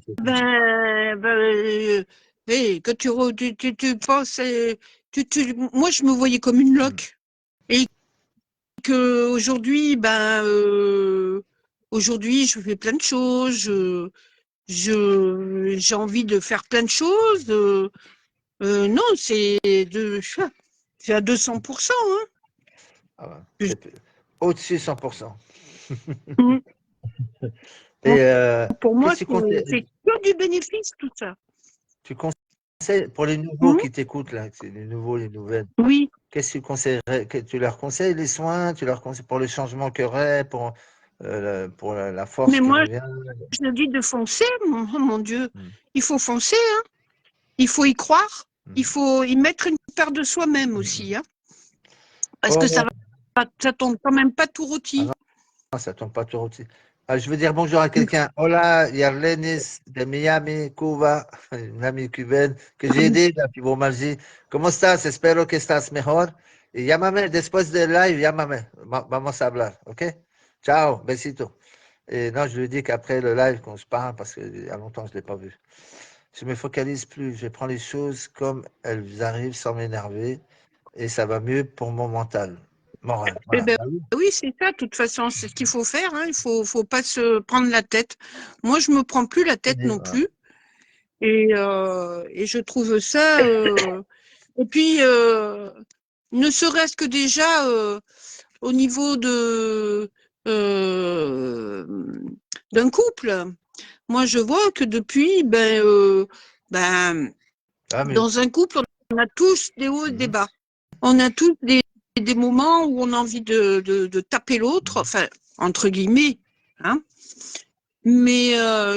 B: que tu penses, moi, je me voyais comme une loque. Et que aujourd'hui, aujourd'hui, je fais plein de choses. J'ai envie de faire plein de choses. Non, c'est à 200%. Hein.
A: Ah ouais. C'est au-dessus 100%.
B: Mm.
A: Et
B: Pour moi,
A: qu'est-ce que
B: c'est que du bénéfice, tout ça.
A: tu conseilles pour les nouveaux
B: Mm.
A: qui t'écoutent, là, c'est les nouveaux, les nouvelles,
B: Oui.
A: qu'est-ce que tu conseillerais? Tu leur conseilles les soins? Tu leur conseilles pour le changement qu'il y aurait, pour la force
B: Mais
A: qui
B: moi,
A: revient?
B: je dis de foncer, mon Dieu.
A: Mm.
B: Il faut foncer, hein. Il faut y croire. Il
A: Mm.
B: faut y mettre une part de soi-même
A: Mm.
B: aussi, hein. Parce que
A: Oh,
B: ça tombe quand même pas tout
A: ah
B: rôti.
A: non, ça tombe pas trop aussi. Ah, je veux dire bonjour à quelqu'un. Hola, Yarlenis de Miami, Cuba, une amie cubaine que j'ai aidé de la fibromyalgie. ¿Cómo estás? Espero que estás mejor. Y llámame después del live, llámame. Vamos a hablar, ¿ok? Ciao, besito. Et non, je lui dis qu'après le live, qu'on se parle, parce qu'il y a longtemps que je ne l'ai pas vu. Je me focalise plus, je prends les choses comme elles arrivent sans m'énerver et ça va mieux pour mon mental, moral.
B: Eh
A: Voilà.
B: ben, oui, c'est ça, de toute façon, c'est ce qu'il faut faire. Hein. Faut pas se prendre la tête. Moi, je me prends plus la tête non
A: Voilà.
B: plus. Et je trouve ça. Et puis, ne serait-ce que déjà au niveau euh, d'un couple. Moi, je vois que depuis,
A: Ah, mieux.
B: dans un couple, on a tous des hauts et des bas. On a tous des moments où on a envie de taper l'autre, enfin, entre guillemets. Hein. Mais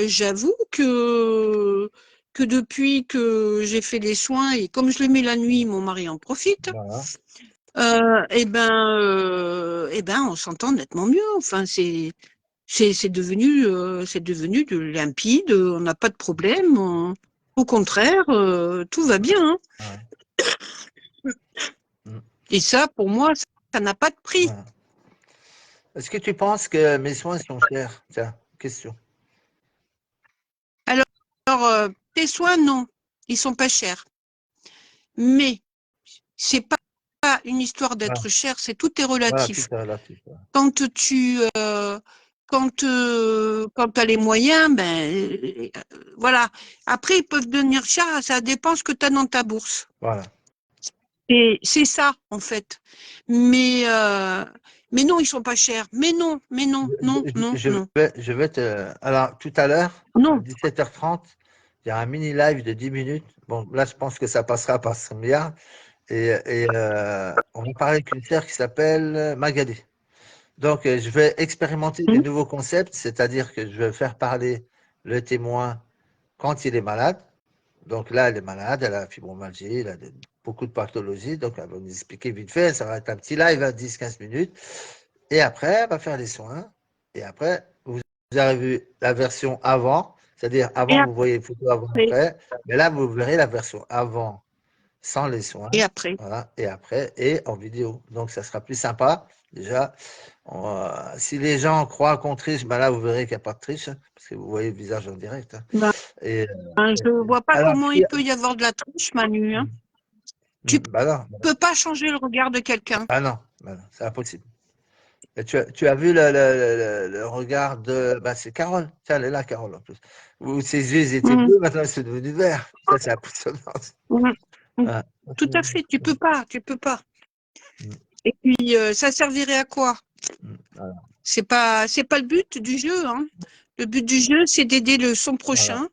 B: j'avoue que depuis que j'ai fait les soins, et comme je les mets la nuit, mon mari en profite,
A: Voilà.
B: on s'entend nettement mieux. Enfin, c'est devenu de limpide, on n'a pas de problème. Au contraire, tout va bien. Hein.
A: Ouais. Mm.
B: Et ça, pour moi, ça n'a pas de prix.
A: Voilà. Est-ce que tu penses que mes soins sont chers? Tiens, question.
B: Alors, tes soins, non, ils sont pas chers. Mais c'est pas une histoire
A: Voilà,
B: d'être cher, c'est tout est
A: voilà, tout
B: relatif.
A: est relatif.
B: Quand tu quand tu as les moyens, voilà. Après, ils peuvent devenir chers, ça dépend ce que tu as dans ta bourse.
A: Voilà.
B: Et c'est ça, en fait. Mais, mais non, ils sont pas chers. Mais non, non, non, non,
A: Je vais te. Alors, tout à l'heure, à
B: non.
A: 17h30, il y a un mini live de 10 minutes. Bon, là, je pense que ça passera par 100 milliards. Et on va parler avec une sœur qui s'appelle Magali. Donc, je vais expérimenter des
B: Hum,
A: nouveaux concepts, c'est-à-dire que je vais faire parler le témoin quand il est malade. Donc là, elle est malade, elle a la fibromyalgie, elle a beaucoup de pathologies. Donc, elle va nous expliquer vite fait. Ça va être un petit live à 10-15 minutes. Et après, elle va faire les soins. Et après, vous avez vu la version avant, c'est-à-dire
B: Et
A: avant, vous voyez les photos
B: après,
A: avant-après. Mais là, vous verrez la version avant, sans les soins.
B: et après.
A: Voilà. Et après, et en vidéo. Donc, ça sera plus sympa. Déjà, si les gens croient qu'on triche, ben là, vous verrez qu'il n'y a pas de triche, hein, parce que vous voyez le visage en direct. Hein.
B: Ben,
A: Et,
B: je vois pas
A: alors,
B: comment il peut y avoir de la triche, Manu. Hein. Tu
A: bah non,
B: peux pas changer le regard de quelqu'un.
A: bah non, c'est impossible. Et tu as vu le regard de. Bah, c'est Carole. Tiens, elle est là, Carole, en plus. Où ses yeux ils étaient
B: Hum,
A: bleus, maintenant ils sont devenus verts. Ça, c'est impressionnant.
B: hum, hum.
A: Ah,
B: Tout à fait, tu peux pas. Et puis, ça servirait à quoi?
A: Voilà.
B: C'est pas le but du jeu, hein. Le but du jeu, c'est d'aider son prochain
A: Voilà.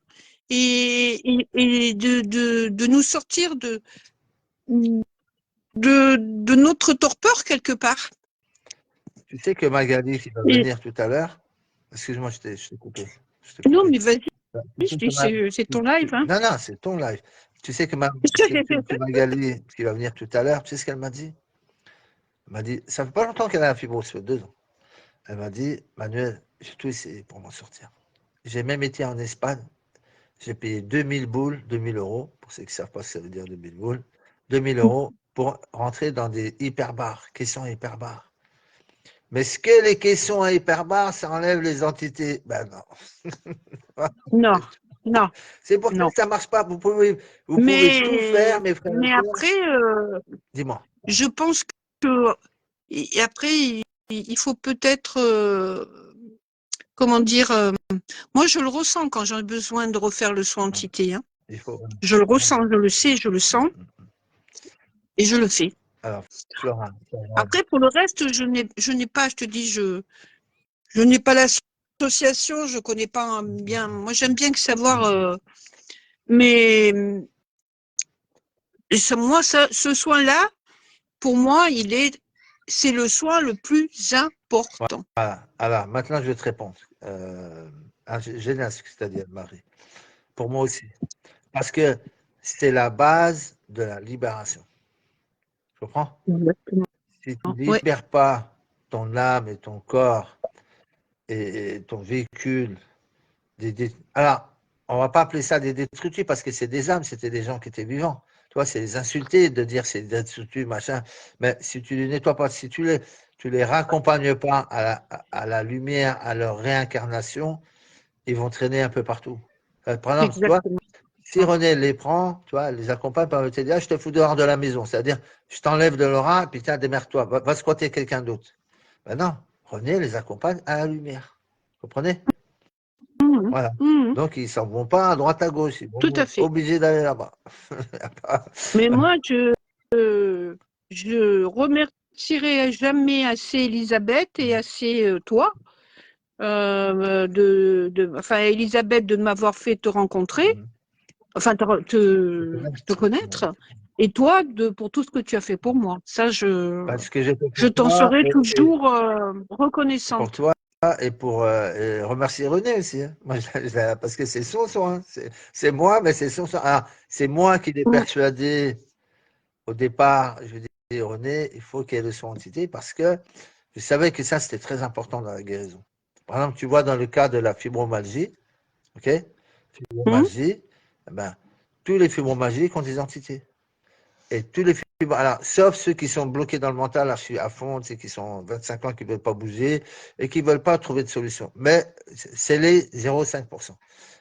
B: et de nous sortir de notre torpeur quelque part.
A: Tu sais que Magali qui va
B: Et,
A: venir tout à l'heure, excuse-moi, je t'ai coupé.
B: non, mais vas-y,
A: Tu sais que
B: c'est ton live, hein.
A: Non, non, c'est ton live. Tu sais que Magali qui va venir tout à l'heure, tu sais ce qu'elle m'a dit? Elle m'a dit, ça fait pas longtemps qu'elle a la fibrose, ça fait 2 ans. Elle m'a dit, Manuel, j'ai tout essayé pour m'en sortir. J'ai même été en Espagne. J'ai payé 2000 boules, 2000 euros, pour ceux qui ne savent pas ce que ça veut dire 2000 boules, 2000 euros pour rentrer dans des hyperbars, caissons hyperbars. Mais ce que les caissons à hyperbars, ça enlève les entités. Ben non.
B: Non, non,
A: C'est pour ça
B: non.
A: que ça ne marche pas. Vous pouvez tout faire, mes frères et
B: Mais
A: sœurs.
B: après,
A: Dis-moi.
B: je pense que et après, il faut peut-être, comment dire, moi je le ressens quand j'ai besoin de refaire le soin entité. Hein.
A: Il faut.
B: Je le ressens, je le sais, je le sens et je le fais.
A: Alors, Flora.
B: Après, pour le reste, je n'ai pas, je te dis, je n'ai pas l'association, je connais pas bien. Moi, j'aime bien savoir, mais moi, ce soin-là, pour moi, c'est le soin le plus important.
A: Voilà. Alors, maintenant, je vais te répondre. Génial ce que tu as dit, Marie. Pour moi aussi. Parce que c'est la base de la libération. Tu comprends?
B: Exactement.
A: Si tu ne
B: Ouais.
A: libères pas ton âme et ton corps et ton véhicule, alors, on ne va pas appeler ça des détritus parce que c'est des âmes, c'était des gens qui étaient vivants. Toi, c'est les insulter de dire c'est des détritus, machin. Mais si tu les nettoies pas, si tu les raccompagnes pas à la lumière, à leur réincarnation, ils vont traîner un peu partout. Par exemple, toi,
B: Exactement.
A: si René les prend, tu vois, les accompagne par le dire, je te fous dehors de la maison. C'est-à-dire, je t'enlève de l'aura, puis tiens, démerde-toi, va squatter quelqu'un d'autre. Ben non, René les accompagne à la lumière. Vous comprenez?
B: Mmh.
A: Voilà.
B: Mmh.
A: Donc, ils ne s'en vont pas à droite, à gauche. Ils
B: Tout à
A: vont
B: fait.
A: obligés d'aller là-bas.
B: Mais moi, je remercierai jamais assez Elisabeth et assez toi, enfin Elisabeth de m'avoir fait te rencontrer, enfin te connaître, et toi pour tout ce que tu as fait pour moi. Ça,
A: Parce que j'ai fait
B: je
A: pour
B: t'en
A: toi
B: serai
A: et
B: toujours
A: pour
B: reconnaissante.
A: toi et pour et remercier René aussi. Hein. Moi, parce que c'est son soin. C'est moi, mais c'est son soin. Alors, c'est moi qui l'ai
B: Mmh.
A: persuadé au départ. Je lui ai dit, René, il faut qu'il y ait le soin entité parce que je savais que ça, c'était très important dans la guérison. Par exemple, tu vois, dans le cas de la fibromyalgie, ok?
B: Mmh.
A: Fibromyalgie, eh ben, tous les fibromalgiques ont des entités. Et tous les fibres, alors, sauf ceux qui sont bloqués dans le mental, là, je suis à fond, c'est qui sont 25 ans, qui ne veulent pas bouger et qui ne veulent pas trouver de solution. Mais c'est les 0,5%.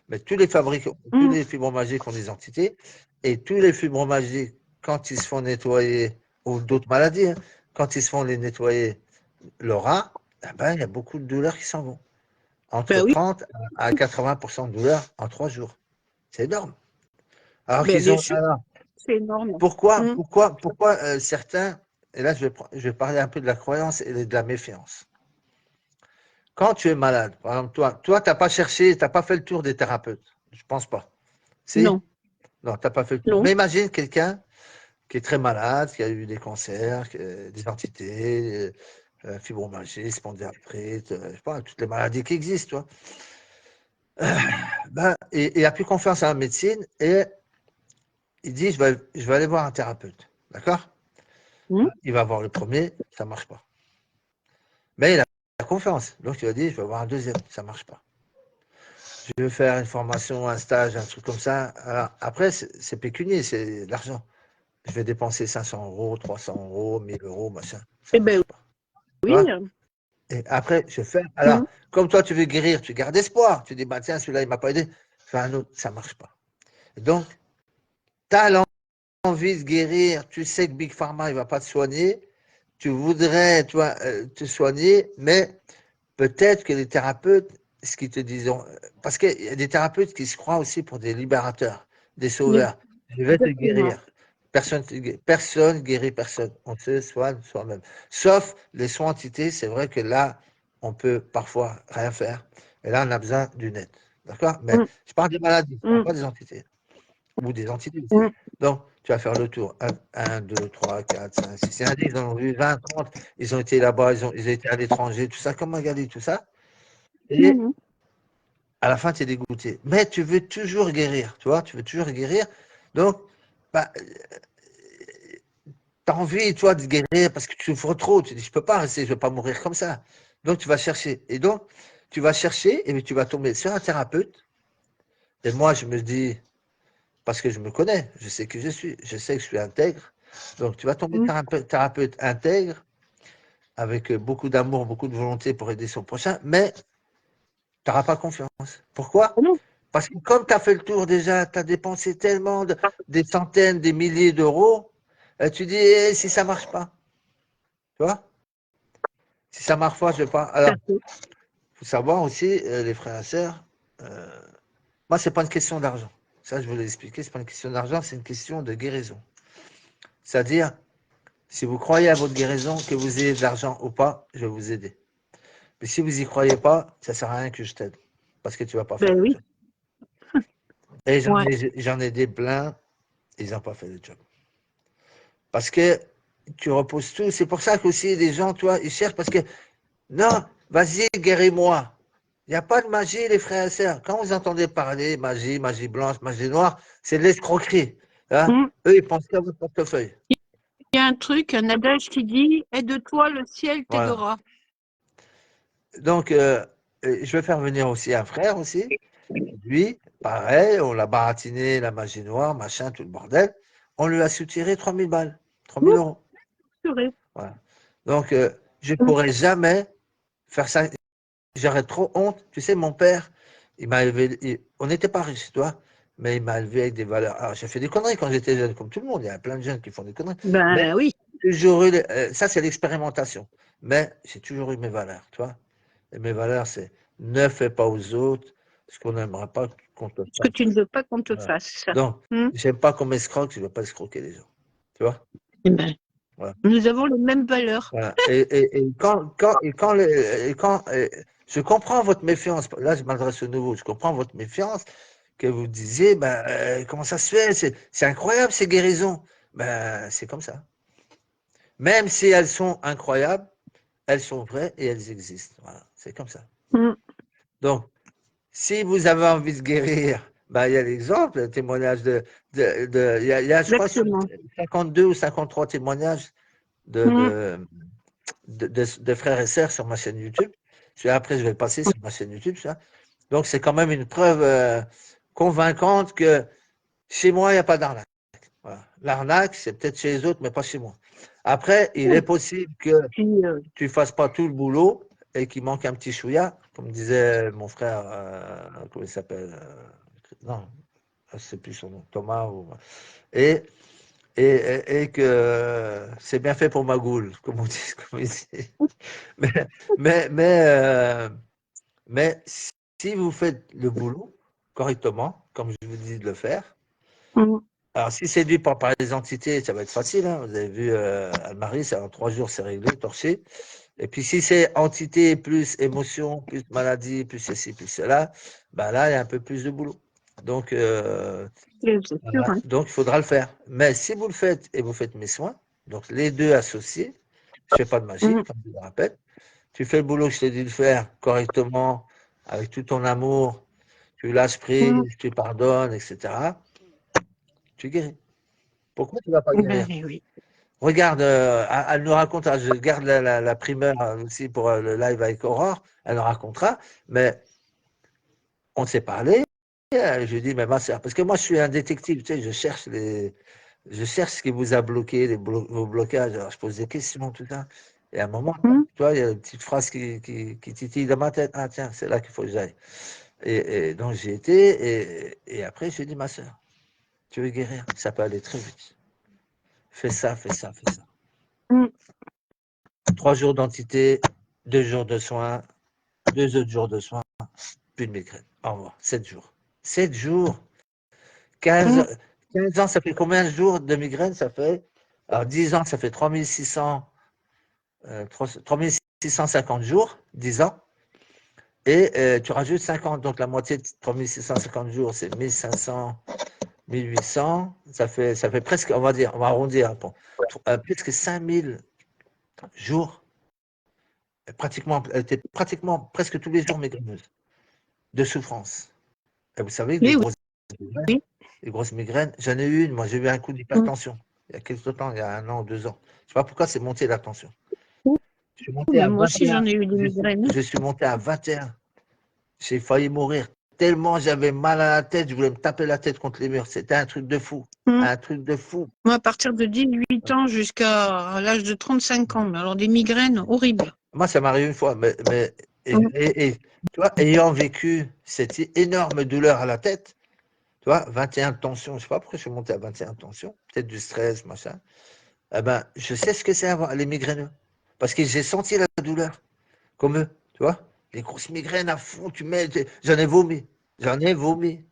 A: Mais tous
B: Mmh.
A: les fibromalgiques ont des entités et tous les fibromalgiques, quand ils se font nettoyer, ou d'autres maladies, hein, quand ils se font les nettoyer l'aura, eh ben, il y a beaucoup de douleurs qui s'en vont. Entre
B: Ben oui,
A: 30 à 80% de douleurs en 3 jours. C'est énorme. Alors
B: ben
A: qu'ils
B: bien
A: ont.
B: sûr, c'est énorme. Mmh.
A: Pourquoi certains, et là je vais parler un peu de la croyance et de la méfiance. Quand tu es malade, par exemple toi, tu n'as pas cherché, tu n'as pas fait le tour des thérapeutes. Je pense pas. Si?
B: Non,
A: Non, tu n'as pas fait le tour.
B: non.
A: Mais imagine quelqu'un qui est très malade, qui a eu des cancers, des entités, fibromyalgie, spondylarthrite, je sais pas, toutes les maladies qui existent, ben, et il n'a plus confiance à la médecine et il dit je vais aller voir un thérapeute. D'accord?
B: Mmh.
A: Il va voir le premier, ça ne marche pas. Mais il a confiance. Donc il a dit je vais voir un deuxième, ça ne marche pas. Je veux faire une formation, un stage, un truc comme ça. Alors, après, c'est pécunier, c'est de l'argent. Je vais dépenser 500 euros, 300 euros, 1000 euros, machin. Ça
B: Eh
A: ne
B: ben
A: marche pas. Tu
B: oui.
A: vois? Et après, je fais.
B: Mmh.
A: Alors, comme toi, tu veux guérir, tu gardes espoir. Tu dis, bah, tiens, celui-là, il ne m'a pas aidé. Je fais un autre, ça ne marche pas. Et donc, tu as l'envie de guérir. Tu sais que Big Pharma, il ne va pas te soigner. Tu voudrais, toi, te soigner, mais peut-être que les thérapeutes, ce qu'ils te disent, parce qu'il y a des thérapeutes qui se croient aussi pour des libérateurs, des sauveurs. Je vais te
B: Exactement.
A: guérir. Personne guérit personne. On se soigne soi-même. Sauf les soins entités, c'est vrai que là, on peut parfois rien faire. Et là, on a besoin d'une aide. D'accord? Mais
B: mm,
A: je parle des maladies, je ne parle
B: mm,
A: pas des entités. Ou des entités aussi.
B: mm,
A: Donc, tu vas faire le tour. 1, 2, 3, 4, 5, 6. Il y en a, ils en ont vu 20, 30. Ils ont été là-bas, ils ont été à l'étranger, tout ça, comme Magali, tout ça. Et
B: mm.
A: à la fin, tu es dégoûté. Mais tu veux toujours guérir, tu vois, tu veux toujours guérir. Donc, bah, tu as envie, toi, de guérir parce que tu souffres trop. Tu dis, je peux pas rester, je ne vais pas mourir comme ça. Donc, tu vas chercher. Et donc, tu vas chercher et tu vas tomber sur un thérapeute. Et moi, je me dis, parce que je me connais, je sais que je suis, je sais que je suis intègre. Donc, tu vas tomber sur un thérapeute intègre avec beaucoup d'amour, beaucoup de volonté pour aider son prochain, mais tu n'auras pas confiance. Pourquoi?
B: Non.
A: Parce que comme tu as fait le tour déjà, tu as dépensé tellement des centaines, des milliers d'euros, tu dis, si ça marche pas, tu vois? Si ça marche pas, je vais pas. Alors, il faut savoir aussi, les frères et sœurs, moi, c'est pas une question d'argent. Ça, je voulais l'expliquer, c'est pas une question d'argent, c'est une question de guérison. C'est-à-dire, si vous croyez à votre guérison, que vous ayez de l'argent ou pas, je vais vous aider. Mais si vous y croyez pas, ça sert à rien que je t'aide. Parce que tu vas pas faire
B: Ben
A: le
B: oui,
A: job. Et
B: ouais.
A: j'en ai des pleins, ils n'ont pas fait le job. Parce que tu reposes tout. C'est pour ça qu'aussi les gens, toi, ils cherchent parce que non, vas-y, guéris-moi. Il n'y a pas de magie, les frères et sœurs. Quand vous entendez parler magie, magie blanche, magie noire, c'est de l'escroquerie. Hein?
B: Mm.
A: Eux, ils pensent qu'à votre portefeuille.
B: Il y a un truc, un adage qui dit aide-toi, le ciel
A: Voilà.
B: t'aidera.
A: Donc, je vais faire venir aussi un frère aussi. Lui, pareil, on l'a baratiné, la magie noire, machin, tout le bordel. On lui a soutiré 3000 balles, 3000
B: Ouh,
A: euros.
B: purée.
A: Voilà. Donc, je ne
B: Mm.
A: pourrais jamais faire ça. J'aurais trop honte. Tu sais, mon père, il m'a élevé. On n'était pas riches, toi, mais il m'a élevé avec des valeurs. Alors, j'ai fait des conneries quand j'étais jeune, comme tout le monde. Il y a plein de jeunes qui font des conneries. Mais
B: Ben oui.
A: j'ai toujours eu. Ça, c'est l'expérimentation. Mais j'ai toujours eu mes valeurs, tu vois. Et mes valeurs, c'est ne fais pas aux autres ce qu'on n'aimerait pas qu'on te
B: Ce que
A: fasse.
B: tu ne veux pas qu'on te
A: Voilà.
B: fasse.
A: Donc,
B: Mm.
A: j'aime pas qu'on m'escroque, je ne veux pas escroquer les gens. Tu vois?
B: Eh ben,
A: Voilà.
B: nous avons les mêmes valeurs.
A: Voilà. Je comprends votre méfiance. Là, je m'adresse au nouveau. Je comprends votre méfiance que vous disiez, ben, comment ça se fait? C'est incroyable ces guérisons. Ben, c'est comme ça. Même si elles sont incroyables, elles sont vraies et elles existent. Voilà. C'est comme ça.
B: Mm.
A: Donc, si vous avez envie de guérir, ben, il y a l'exemple, le témoignage il y a, je crois,
B: Exactement.
A: 52 ou 53 témoignages de,
B: Mm.
A: de, de frères et sœurs sur ma chaîne YouTube. Après, je vais le passer sur ma chaîne YouTube. Ça. Donc, c'est quand même une preuve convaincante que chez moi, il n'y a pas d'arnaque. Voilà. L'arnaque, c'est peut-être chez les autres, mais pas chez moi. Après, il est possible que
B: Puis,
A: tu ne fasses pas tout le boulot et qu'il manque un petit chouïa, comme disait mon frère, comment il s'appelle non, je ne sais plus son nom, Thomas. Et, et que c'est bien fait pour ma goule, comme on dit. Comme il dit. Mais, mais, mais si vous faites le boulot correctement, comme je vous dis de le faire,
B: mm.
A: alors si c'est dû par les entités, ça va être facile. Hein. Vous avez vu Anne-Marie, en 3 jours, c'est réglé, torché. Et puis si c'est entité plus émotion, plus maladie, plus ceci, plus cela, ben là, il y a un peu plus de boulot. Donc,
B: C'est sûr,
A: voilà.
B: hein.
A: Donc, il faudra le faire. Mais si vous le faites et vous faites mes soins, donc les deux associés, je ne fais pas de magie,
B: Mm.
A: comme je le rappelle, tu fais le boulot que je t'ai dit de faire correctement, avec tout ton amour, tu lâches
B: Mm.
A: prise, tu pardonnes, etc., tu guéris. Pourquoi tu ne vas pas
B: Ben
A: guérir?
B: oui.
A: Regarde, elle nous racontera, je garde la primeur aussi pour le live avec Aurore, elle nous racontera, mais on s'est parlé, je lui ai dit, mais ma soeur, parce que moi je suis un détective, tu sais, je cherche ce qui vous a bloqué, vos blocages, alors je pose des questions, tout ça, et à un moment,
B: Mm.
A: tu vois, il y a une petite phrase qui titille dans ma tête, ah tiens, c'est là qu'il faut que j'aille. Et donc j'y étais, et après j'ai dit, ma soeur, tu veux guérir, ça peut aller très vite. Fais ça, fais ça, fais ça.
B: Mm.
A: 3 jours d'entité, 2 jours de soins, 2 autres jours de soins, plus de migraine. Au revoir. 7 jours. 7 jours. 15,
B: Mm.
A: 15 ans, ça fait combien de jours de migraine? Ça fait, alors 10 ans, ça fait 3600, 3650 jours, 10 ans. Et tu rajoutes 50, donc la moitié de 3650 jours, c'est 1500, 1800. Ça fait presque, on va dire, on va arrondir, bon, presque 5000 jours. Elle était pratiquement presque tous les jours migraineuse, de souffrance. Et vous savez,
B: Oui, oui.
A: les grosses migraines, j'en ai eu une, moi j'ai eu un coup
B: Mm.
A: d'hypertension, il y a quelques temps, il y a 1 an ou 2 ans. Je ne sais pas pourquoi c'est monté la tension. Je suis monté
B: Mais
A: à
B: moi aussi,
A: 21,
B: j'en ai eu des migraines.
A: je suis monté à 21. J'ai failli mourir tellement j'avais mal à la tête, je voulais me taper la tête contre les murs. C'était un truc de fou.
B: Mm.
A: Un truc de fou.
B: Moi, à partir de 18 ans jusqu'à l'âge de 35 ans. Alors, des migraines horribles.
A: Moi, ça m'arrive une fois, mais
B: Mm.
A: tu vois, ayant vécu cette énorme douleur à la tête, tu vois, 21 de tension, je ne sais pas pourquoi je suis monté à 21 de tension, peut-être du stress, machin. Eh ben, je sais ce que c'est avoir les migraineux. Parce que j'ai senti la douleur, comme eux, tu vois. Les grosses migraines à fond, j'en ai vomi. J'en ai vomi.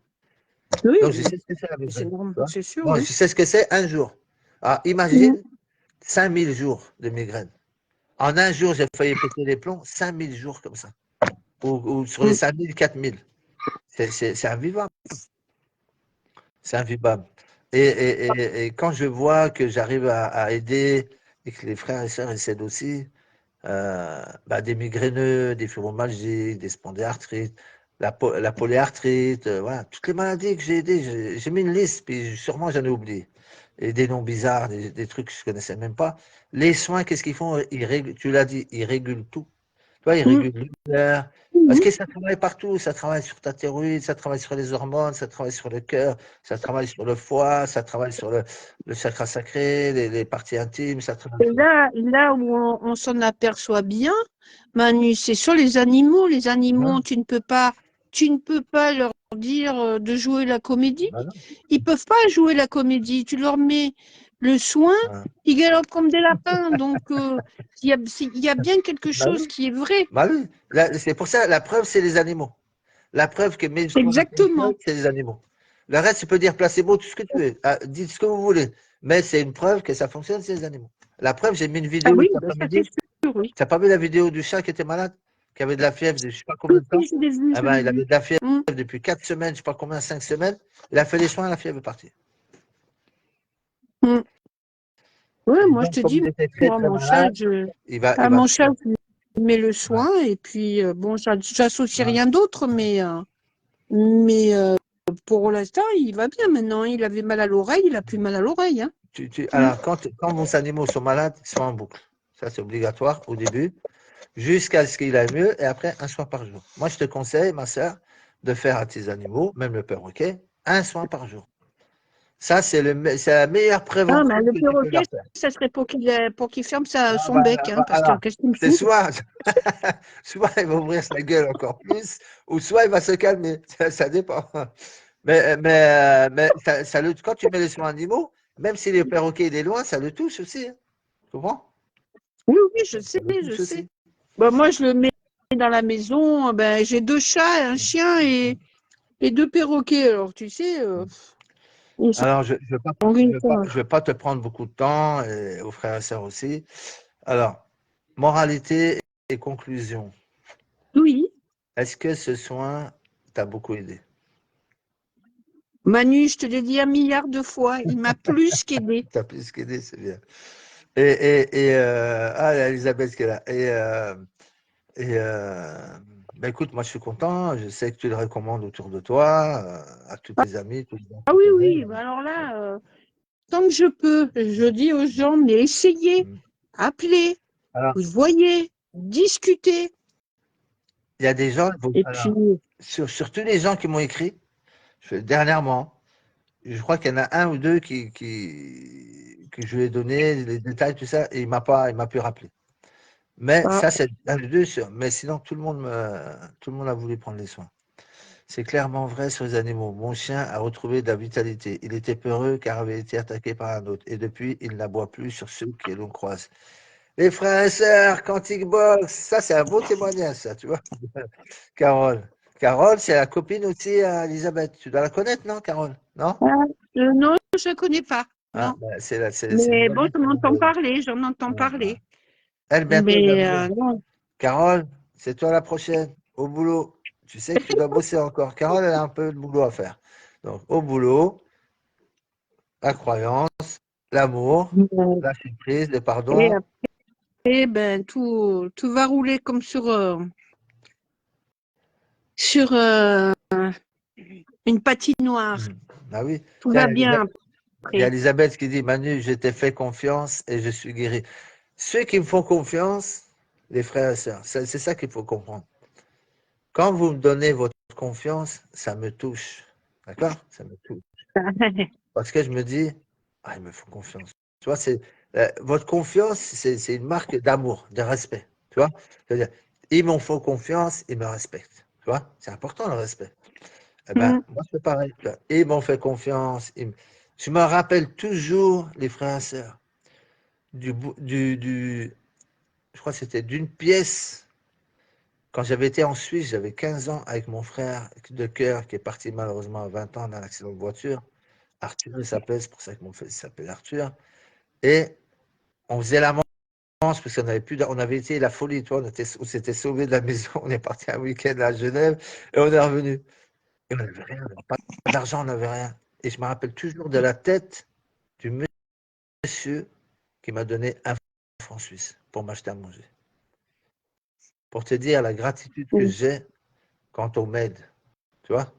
B: Oui,
A: Donc, je sais ce que c'est la
B: c'est
A: migraine.
B: normal,
A: Tu vois.
B: c'est sûr,
A: Bon, je
B: oui.
A: sais ce que c'est un jour. Alors,
B: Mm.
A: imagine 5000 jours de migraine. En un jour, j'ai failli péter les plombs, 5000 jours comme ça. Ou sur les
B: Mm.
A: 5000, 4000. C'est invivable. C'est invivable. Et quand je vois que j'arrive à aider et que les frères et sœurs essaient aussi, bah, des migraineux, des fibromalgiques, des spondyarthrites, la polyarthrite, voilà, toutes les maladies que j'ai aidées, j'ai mis une liste, puis sûrement j'en ai oublié. Et des noms bizarres, des trucs que je ne connaissais même pas. Les soins, qu'est-ce qu'ils font? Tu l'as dit, ils régulent tout. Tu vois, ils
B: Mm.
A: régulent l'humeur. Parce
B: Mm.
A: que ça travaille partout. Ça travaille sur ta thyroïde, ça travaille sur les hormones, ça travaille sur le cœur, ça travaille sur le foie, ça travaille sur le chakra sacré, les parties intimes, ça travaille
B: Et
A: sur...
B: là où on s'en aperçoit bien, Manu, c'est sur les animaux. Les animaux,
A: Non,
B: tu ne peux pas leur dire de jouer la comédie.
A: bah non.
B: Ils peuvent pas jouer la comédie. Tu leur mets le soin,
A: Ouais.
B: ils galopent comme des lapins. Donc, il y a bien quelque
A: Bah
B: chose
A: oui.
B: qui est vrai.
A: Bah oui. C'est pour ça, la preuve, c'est les animaux. La preuve que mes soins fonctionnent,
B: Exactement.
A: c'est les animaux. Le reste, tu peux dire placebo, tout ce que tu veux. Ah, dites ce que vous voulez. Mais c'est une preuve que ça fonctionne, c'est les animaux. La preuve, j'ai mis une
B: Ah
A: vidéo
B: oui,
A: cet
B: ben ça c'est
A: après-midi.
B: sûr, oui.
A: Tu n'as pas vu la vidéo du chat qui était malade, qui avait de la fièvre de je ne sais pas combien
B: Oui,
A: de temps?
B: oui, je l'ai vu,
A: Eh
B: je
A: ben,
B: l'ai
A: il avait
B: vu.
A: de la fièvre
B: Mm.
A: depuis 4 semaines, je ne sais pas combien, 5 semaines. Il a fait les soins, la fièvre est partie.
B: Mm. Ouais,
A: Et
B: moi je
A: donc,
B: te
A: comme
B: dis,
A: il était très,
B: moi,
A: très malade, il va
B: mon chat,
A: bien.
B: je lui mets le
A: Ouais.
B: soin et puis bon, j'associe
A: Ouais.
B: rien d'autre, mais pour l'instant, il va bien maintenant. Il avait mal à l'oreille, il a plus mal à l'oreille, hein. Mm.
A: Alors, quand vos animaux sont malades, ils sont en boucle. Ça, c'est obligatoire au début, jusqu'à ce qu'il aille mieux, et après, un soin par jour. Moi, je te conseille, ma sœur, de faire à tes animaux, même le perroquet, un soin par jour. Ça, c'est la meilleure
B: Ah, mais
A: prévention
B: le
A: que tu peux
B: perroquet,
A: leur faire.
B: ça serait pour qu'il ferme
A: Ah,
B: son bec, hein, parce que
A: alors,
B: qu'est-ce qu'il me
A: c'est
B: fout?
A: soit il va ouvrir sa gueule encore plus, ou soit il va se calmer. Ça dépend. Mais quand tu mets les soins animaux, même si le perroquet il est loin, ça le touche aussi. Hein. Tu comprends?
B: Oui, oui,
A: Ça le
B: je
A: touche
B: sais.
A: aussi.
B: Bah, moi, je le mets dans la maison. Ben, j'ai 2 chats, un chien et 2 perroquets. Alors, tu sais, ils sont
A: Alors, je ne vais pas,
B: une
A: je vais pas te prendre beaucoup de temps, et aux frères et sœurs aussi. Alors, moralité et conclusion.
B: oui.
A: Est-ce que ce soin t'a beaucoup aidé?
B: Manu, je te l'ai dit 1 milliard de fois, il m'a plus qu'aidé.
A: T'as plus qu'aidé, c'est bien. Ah, il y a Elisabeth qui est là. Ben écoute, moi je suis content. Je sais que tu le recommandes autour de toi, à tous tes amis, tous les gens que
B: Ah
A: tu
B: oui,
A: connais.
B: oui, bah alors là, tant que je peux, je dis aux gens, mais essayez,
A: Mm.
B: appelez,
A: Alors,
B: vous voyez, discutez.
A: il y a des gens,
B: Et puis,
A: alors, sur tous les gens qui m'ont écrit, dernièrement, je crois qu'il y en a un ou deux que je lui ai donné les détails, tout ça, et il m'a pu rappeler. Mais
B: ah,
A: ça, c'est un ou deux, mais sinon, tout le monde a voulu prendre les soins. C'est clairement vrai sur les animaux. Mon chien a retrouvé de la vitalité. Il était peureux car avait été attaqué par un autre. Et depuis, il n'aboie plus sur ceux qui l'on croise. Les frères et sœurs, Quantic Box, ça c'est un beau témoignage, ça, tu vois. Carole. Carole, c'est la copine aussi à Elisabeth. Tu dois la connaître, non, Carole? Non?
B: ah, Non, je ne connais pas.
A: Ah,
B: Non.
A: ben, c'est une
B: Mais bon,
A: amie qui m'a envoyé.
B: j'en entends
A: Voilà, voilà.
B: parler.
A: Elle, bientôt, elle va me
B: Mais
A: dire,
B: non.
A: Carole, c'est toi la prochaine, au boulot. Tu sais que tu dois bosser encore. Carole, elle a un peu de boulot à faire. Donc, au boulot, la croyance, l'amour, la surprise, le
B: Et
A: pardon.
B: après, ben, tout va rouler comme sur une patinoire.
A: Ah oui.
B: Tout
A: Tiens,
B: va bien
A: il y a
B: après.
A: Elisabeth qui dit, Manu, je t'ai fait confiance et je suis guéri. Ceux qui me font confiance, les frères et sœurs, c'est ça qu'il faut comprendre. Quand vous me donnez votre confiance, ça me touche. D'accord? Ça me touche. Parce que je me dis, ah, ils me font confiance. Tu vois, votre confiance, c'est une marque d'amour, de respect. Tu vois? C'est-à-dire, ils m'ont fait confiance, ils me respectent. Tu vois? C'est important le respect. Eh ben, moi, c'est pareil. Tu vois. Ils m'ont fait confiance. Je me rappelle toujours, les frères et sœurs, je crois que c'était d'une pièce. Quand j'avais été en Suisse, j'avais 15 ans avec mon frère de cœur qui est parti malheureusement à 20 ans dans un accident de voiture. Arthur, il s'appelle, c'est pour ça que mon fils s'appelle Arthur. Et on faisait la manche parce qu'on avait plus, on avait été la folie, toi, on s'était sauvé de la maison, on est parti un week-end à Genève et on est revenu. Et on n'avait rien, on n'avait pas d'argent, on n'avait rien. Et je me rappelle toujours de la tête du monsieur qui m'a donné un franc suisse pour m'acheter à manger. Pour te dire la gratitude que j'ai quand on m'aide, tu vois.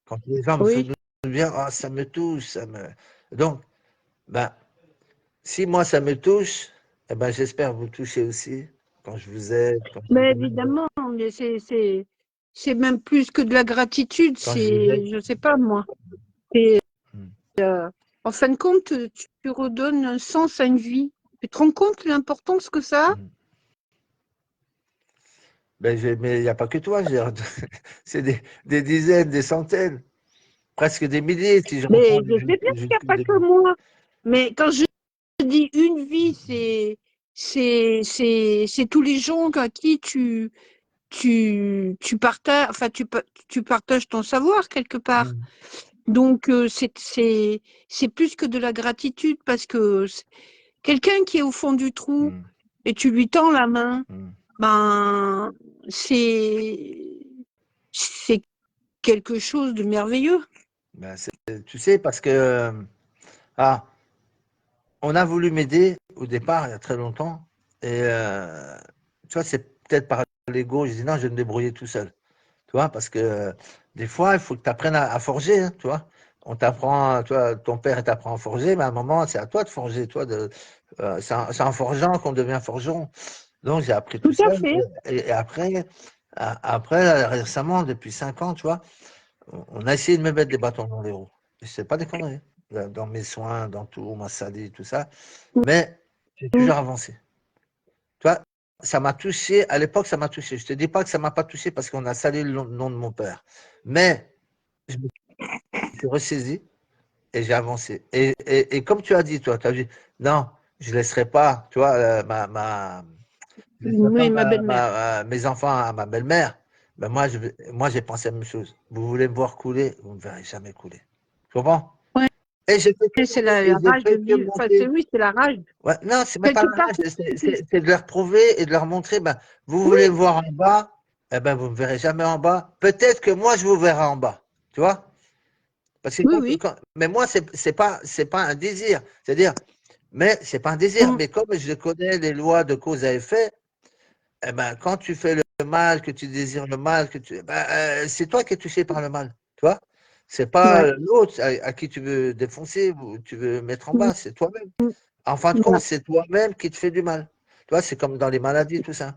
A: Quand les gens me font
B: Oui.
A: du bien, ah, ça me touche, ça me. Donc, ben, si moi ça me touche, eh ben, j'espère vous toucher aussi quand je vous aide,
B: Mais évidemment, mais c'est même plus que de la gratitude,
A: quand je vous aide.
B: je sais pas moi. Et
A: Hmm.
B: en fin de compte, tu redonnes un sens à une vie. Tu te rends compte de l'importance que ça a?
A: Hmm. Ben, mais il n'y a pas que toi, c'est des dizaines, des centaines, presque des milliers si je reprends
B: Mais je sais bien qu'il n'y a
A: jusqu'au
B: pas que
A: début.
B: moi. Mais quand je dis une vie, c'est tous les gens à qui tu partages, enfin, tu partages ton savoir quelque part.
A: Hmm.
B: Donc, c'est plus que de la gratitude parce que quelqu'un qui est au fond du trou
A: Hmm.
B: et tu lui tends la main,
A: Hmm.
B: ben, c'est quelque chose de merveilleux.
A: Ben, tu sais, parce que ah, on a voulu m'aider au départ, il y a très longtemps, et tu vois, c'est peut-être par l'ego, je dis non, je vais me débrouiller tout seul. Tu vois, parce que des fois, il faut que tu apprennes à forger, hein, tu vois. On t'apprend, tu vois, ton père t'apprend à forger, mais à un moment, c'est à toi de forger, toi. C'est en forgeant qu'on devient forgeron. Donc, j'ai appris tout
B: Tout à
A: seul.
B: fait.
A: Et après, après, récemment, depuis 5 ans, tu vois, on a essayé de me mettre des bâtons dans les roues. Et c'est pas des conneries. Dans mes soins, dans tout, ma salie, tout ça. Mais j'ai toujours avancé. Tu vois, ça m'a touché. À l'époque, ça m'a touché. Je te dis pas que ça m'a pas touché parce qu'on a sali le nom de mon père. Mais je me suis ressaisi et j'ai avancé. Et comme tu as dit, toi, tu as dit, non, je ne laisserai pas, tu vois, je laisserai pas
B: Oui, ma belle-mère.
A: mes enfants à ma belle-mère. Ben moi, j'ai pensé la même chose. Vous voulez me voir couler, vous ne me verrez jamais couler. Tu comprends?
B: Ouais,
A: Et j'ai fait que
B: c'est
A: monter, et
B: la
A: j'ai
B: rage de
A: fait que
B: vivre. Enfin,
A: monter.
B: oui, c'est la rage.
A: Ouais, non, c'est même pas
B: Quelque
A: la
B: part,
A: rage, c'est de leur prouver et de leur montrer, ben, vous voulez me
B: oui,
A: voir en bas, eh ben, vous me verrez jamais en bas. Peut-être que moi, je vous verrai en bas. Tu vois? Parce que
B: oui, oui.
A: mais moi, c'est pas un désir. C'est-à-dire, mais c'est pas un désir.
B: Mm.
A: Mais comme je connais les lois de cause à effet, eh ben, quand tu fais le mal, que tu désires le mal, ben, c'est toi qui es touché par le mal. Tu vois? C'est pas
B: Ouais.
A: l'autre à qui tu veux défoncer ou tu veux mettre en
B: Mm.
A: bas, c'est toi-même. En fin de compte,
B: Voilà.
A: c'est toi-même qui te fais du mal. Tu vois, c'est comme dans les maladies, tout ça.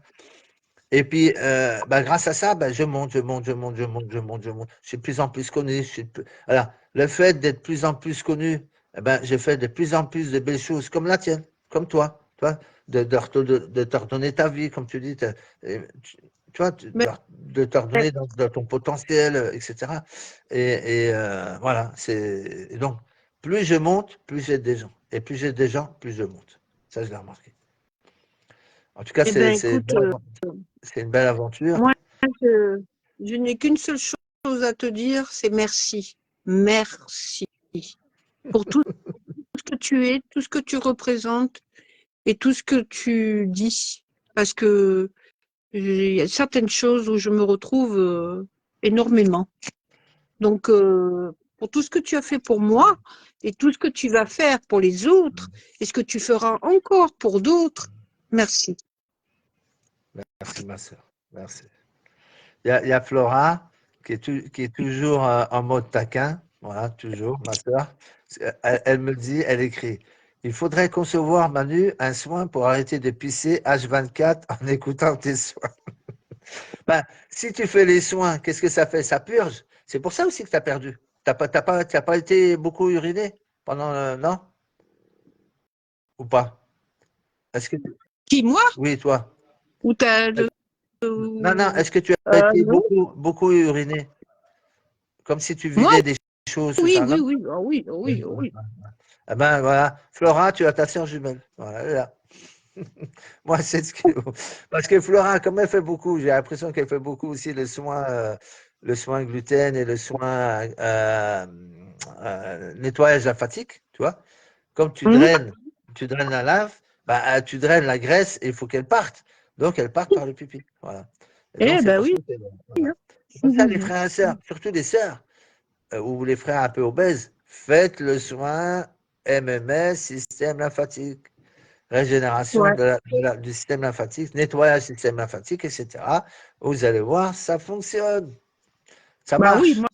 A: Et puis, bah, grâce à ça, bah, je monte, je monte, je monte, je monte, je monte, je monte. Je suis de plus en plus connu. Alors, le fait d'être de plus en plus connu, eh ben, je fais de plus en plus de belles choses, comme la tienne, comme toi, de te redonner ta vie, comme tu dis, tu vois,
B: Mais,
A: de te redonner dans ton potentiel, etc. Voilà, et donc, plus je monte, plus j'ai des gens. Et plus j'ai des gens, plus je monte. Ça, je l'ai remarqué. En tout cas,
B: eh ben, écoute,
A: c'est une belle aventure.
B: moi, je, je n'ai qu'une seule chose à te dire, c'est merci. Merci. pour tout ce que tu es, tout ce que tu représentes et tout ce que tu dis. Parce que il y a certaines choses où je me retrouve énormément. Donc, pour tout ce que tu as fait pour moi et tout ce que tu vas faire pour les autres et ce que tu feras encore pour d'autres, merci.
A: Merci, ma soeur. Merci. Il y a Flora qui est toujours en mode taquin. Voilà, toujours, ma soeur. Elle me dit, elle écrit, il faudrait concevoir, Manu, un soin pour arrêter de pisser H24 en écoutant tes soins. Ben, si tu fais les soins, qu'est-ce que ça fait? Ça purge. C'est pour ça aussi que tu as perdu. T'as pas été beaucoup uriné pendant, non? Ou pas? Est-ce que,
B: Qui, moi?
A: oui, toi.
B: Ou t'as
A: Non, non, est-ce que tu as été
B: non.
A: beaucoup uriné? Comme si tu
B: Moi,
A: vidais des choses, tout
B: oui,
A: ça,
B: oui,
A: non?
B: oui, ah oui, ah oui, ah oui.
A: Eh ben voilà, Flora, tu as ta sœur jumelle. Voilà, elle est là. Moi, c'est ce que. Parce que Flora, comme elle fait beaucoup, j'ai l'impression qu'elle fait beaucoup aussi le soin gluten et le soin nettoyage lymphatique, tu vois. Comme
B: Hum,
A: tu draines la lymphe, bah, tu draines la graisse et il faut qu'elle parte. Donc, elle parte par le pipi. Voilà. Et donc,
B: eh
A: c'est
B: ben
A: pour ça
B: oui.
A: que voilà. C'est pour ça, les frères et sœurs, surtout les sœurs, ou les frères un peu obèses, faites le soin MMS, système lymphatique, régénération
B: Ouais.
A: du système lymphatique, nettoyage du système lymphatique, etc. Vous allez voir, ça fonctionne, ça
B: Bah oui,
A: marche.
B: moi,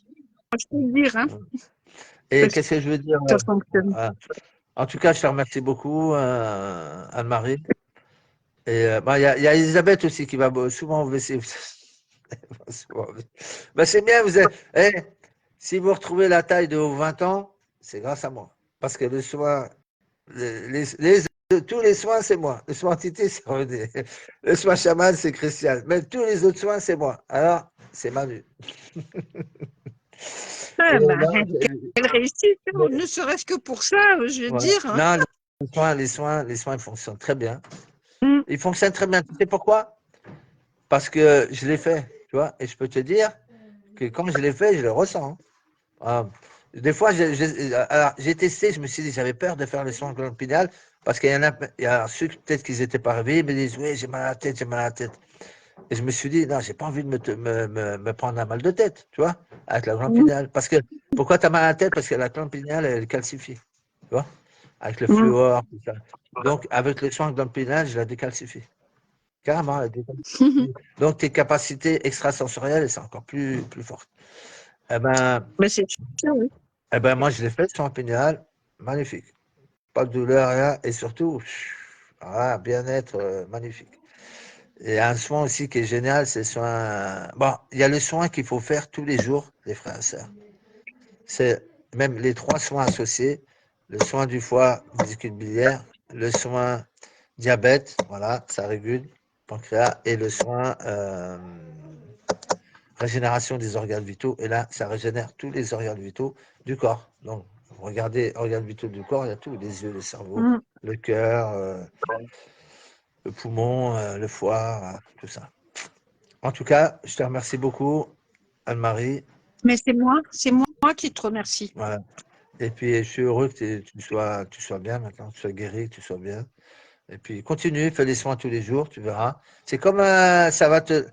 B: je peux le dire, hein,
A: Et
B: parce que
A: qu'est-ce que je veux dire?
B: ça fonctionne.
A: En tout cas, je te remercie beaucoup, Anne-Marie. Et bah, il y a Elisabeth aussi qui va souvent au WC. Ben, c'est bien, si vous retrouvez la taille de vos 20 ans, c'est grâce à moi. Parce que le soin, tous les soins, c'est moi. Le soin entité, c'est René. Le soin chaman, c'est Christian. Mais tous les autres soins, c'est moi. Alors, c'est Manu. Et
B: Ah, ben,
A: non,
B: quelle réussite, hein, ne serait-ce que pour ça, je veux
A: voilà.
B: dire. Hein.
A: Non, les soins, ils fonctionnent très bien.
B: Hum,
A: Ils fonctionnent très bien. Tu sais pourquoi? Parce que je l'ai fait, tu vois. Et je peux te dire que quand je l'ai fait, je le ressens. Hein. Ah, des fois, j'ai testé, je me suis dit, j'avais peur de faire les soins glande péniale parce qu'il y en a, il y a ceux qui peut-être qu'ils n'étaient pas réveillés, me disent, oui, j'ai mal à la tête, j'ai mal à la tête. Et je me suis dit, non, j'ai pas envie de me prendre un mal de tête, tu vois, avec la glande
B: hum,
A: péniale. Parce que, pourquoi tu as mal à la tête? Parce que la glande péniale, elle est calcifiée, tu vois, avec le
B: hum.
A: fluor, tout ça. Donc, avec les soins glande péniale, je la décalcifie. Carrément, elle décalcifie. Donc, tes capacités extrasensorielles, c'est encore plus fortes. Eh ben,
B: Ben, c'est sûr, oui.
A: Eh ben, moi, je l'ai fait sur un pénial, magnifique. Pas de douleur, rien, et surtout, bien-être magnifique. Et un soin aussi qui est génial, c'est le soin. Bon, il y a le soin qu'il faut faire tous les jours, les frères et sœurs. C'est même les trois soins associés le soin du foie, vésicule biliaire, le soin diabète, voilà, ça régule, pancréas, et le soin régénération des organes vitaux. Et là, ça régénère tous les organes vitaux du corps. Donc, regardez, organes vitaux du corps, il y a tout, les yeux, le cerveau,
B: Hum.
A: le cœur, le poumon, le foie, tout ça. En tout cas, je te remercie beaucoup, Anne-Marie.
B: Mais c'est moi qui te remercie.
A: Voilà. Et puis, je suis heureux que tu sois bien maintenant, que tu sois guéri, que tu sois bien. Et puis, continue, fais les soins tous les jours, tu verras. C'est comme ça va te.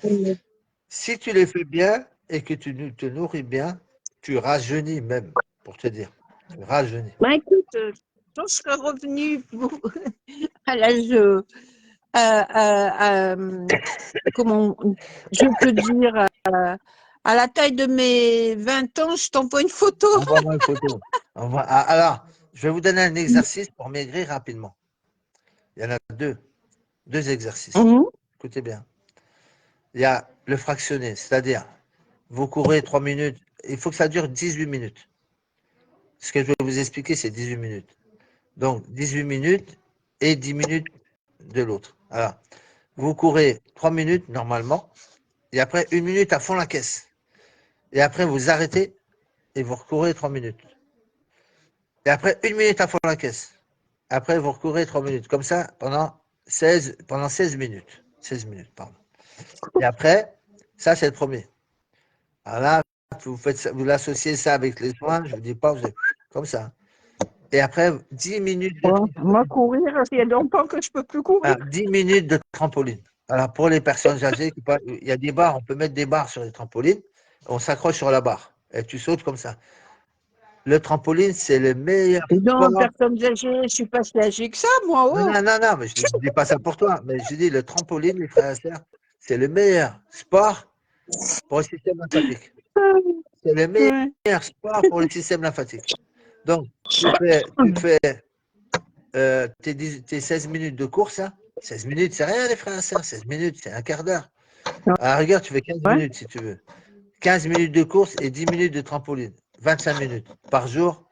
A: Si tu les fais bien et que tu te nourris bien, tu rajeunis même, pour te dire. Tu rajeunis.
B: Ben, écoute, quand je serai revenue à l'âge, comment je peux dire, à la taille de mes 20 ans, je t'envoie une photo.
A: Envoie-moi une photo. Alors, je vais vous donner un exercice pour maigrir rapidement. Il y en a deux exercices.
B: Mhm.
A: Écoutez bien. Il y a le fractionné, c'est-à-dire, vous courez 3 minutes, il faut que ça dure 18 minutes. Ce que je vais vous expliquer, c'est 18 minutes. Donc, 18 minutes et 10 minutes de l'autre. Alors, vous courez 3 minutes normalement, et après 1 minute à fond la caisse. Et après, vous arrêtez et vous recourez 3 minutes. Et après, 1 minute à fond la caisse. Après, vous recourez 3 minutes. Comme ça, pendant 16 minutes. 16 minutes, pardon. Et après, ça, c'est le premier. Alors là, vous l'associez ça avec les soins, je ne vous dis pas, comme ça. Et après, 10 minutes de
B: Ouais.
A: trampoline.
B: Moi, courir, il y a longtemps que je peux plus courir.
A: 10 minutes de trampoline. Alors, pour les personnes âgées, il y a des barres, on peut mettre des barres sur les trampolines, on s'accroche sur la barre et tu sautes comme ça. Le trampoline, c'est le meilleur
B: Non,
A: sport.
B: personne âgée, je suis pas si âgée que ça, moi.
A: Non,
B: Oh.
A: non, non, non, mais je ne dis pas ça pour toi, mais je dis le trampoline, les frères et sœurs, c'est le meilleur sport pour le système lymphatique. C'est le
B: Ouais.
A: meilleur sport pour le système lymphatique. Donc, tu fais tes 16 minutes de course, hein. 16 minutes, c'est rien, les frères et sœurs. 16 minutes, c'est un quart d'heure. À la rigueur, tu fais 15
B: Ouais.
A: minutes si tu veux. 15 minutes de course et 10 minutes de trampoline. 25 minutes par jour.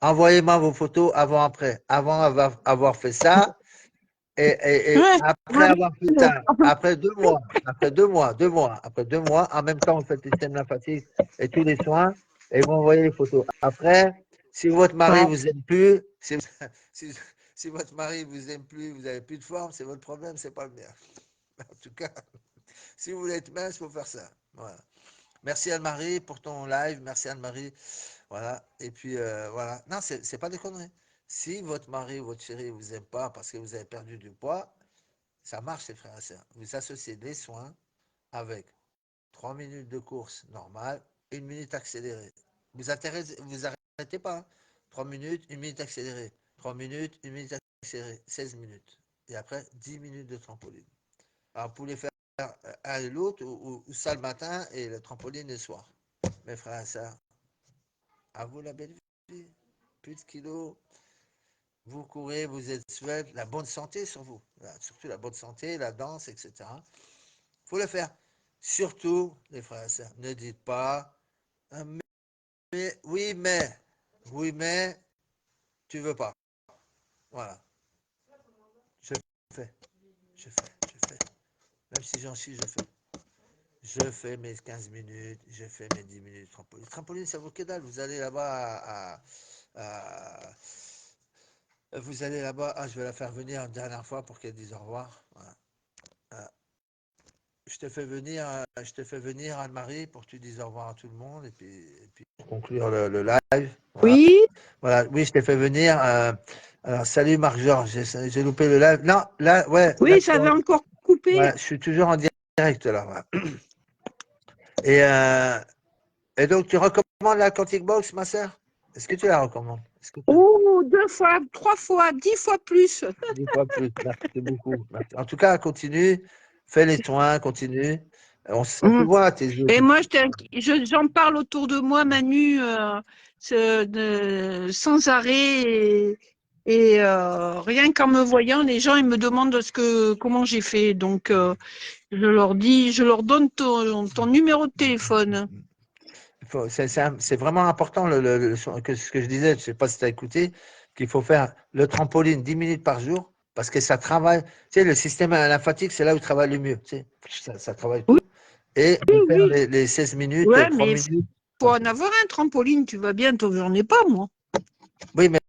A: Envoyez-moi vos photos avant-après. Avant avoir fait ça et
B: Ouais.
A: après avoir fait ça, après 2 mois, après 2 mois, en même temps, vous faites le système lymphatique et tous les soins et vous envoyez les photos. Après, si votre mari
B: Ouais.
A: vous aime plus, si, si votre mari vous aime plus, vous n'avez plus de forme, c'est votre problème, c'est pas le mien. En tout cas, si vous voulez être mince, il faut faire ça. Voilà. Merci Anne-Marie pour ton live. Merci Anne-Marie. Voilà. Et puis, voilà. Non, c'est pas des conneries. Si votre mari ou votre chérie ne vous aime pas parce que vous avez perdu du poids, ça marche, les frères et sœurs. Vous associez les soins avec 3 minutes de course normale, 1 minute accélérée. Vous arrêtez pas, hein. 3 minutes, 1 minute accélérée. 3 minutes, 1 minute accélérée. 16 minutes. Et après, 10 minutes de trampoline. Alors, vous pouvez faire un et l'autre, ou ça le matin et le trampoline le soir. Mes frères et sœurs, à vous la belle vie. Plus de kilos, vous courez, vous êtes svelte, la bonne santé sur vous. Surtout la bonne santé, la danse, etc. Il faut le faire. Surtout, les frères et sœurs, ne dites pas ah, oui, mais, tu veux pas. Voilà. Je fais, je fais. Même si j'en chie, je fais. Je fais mes 15 minutes, je fais mes 10 minutes de trampoline. Trampoline, ça vaut que dalle. Vous allez là-bas vous allez là-bas. Ah, je vais la faire venir une dernière fois pour qu'elle dise au revoir. Voilà. Je te fais venir, Anne-Marie, pour que tu dises au revoir à tout le monde. Et puis pour conclure le live. Voilà.
B: Oui.
A: Voilà. Oui, je t'ai fait venir. Alors, salut Marc-Georges. J'ai loupé le live. Non, là, ouais, là,
B: Oui, ça avait encore coupé.
A: ouais, je suis toujours en direct là. Voilà. Et, euh, Et donc, tu recommandes la Quantic Box, ma sœur? Est-ce que tu la recommandes? Est-ce que tu...
B: Oh, 2 fois, 3 fois, 10 fois plus.
A: 10 fois plus. Merci beaucoup. Merci. En tout cas, continue. Fais les soins, continue. Ça se
B: Mm.
A: voit, tes yeux.
B: Et moi, j'en parle autour de moi, Manu, sans arrêt. Rien qu'en me voyant, les gens ils me demandent comment j'ai fait. Donc, je leur donne ton numéro de téléphone.
A: C'est vraiment important ce que je disais, je ne sais pas si tu as écouté, qu'il faut faire le trampoline 10 minutes par jour parce que ça travaille. Tu sais, le système lymphatique, c'est là où il travaille le mieux. Tu sais, ça travaille
B: Oui,
A: tout. Et
B: oui,
A: de faire
B: oui.
A: les 16 minutes,
B: Ouais,
A: 3
B: mais il
A: minutes.
B: faut en avoir un trampoline. Tu vas bien, j'en ai pas, moi.
A: Oui, mais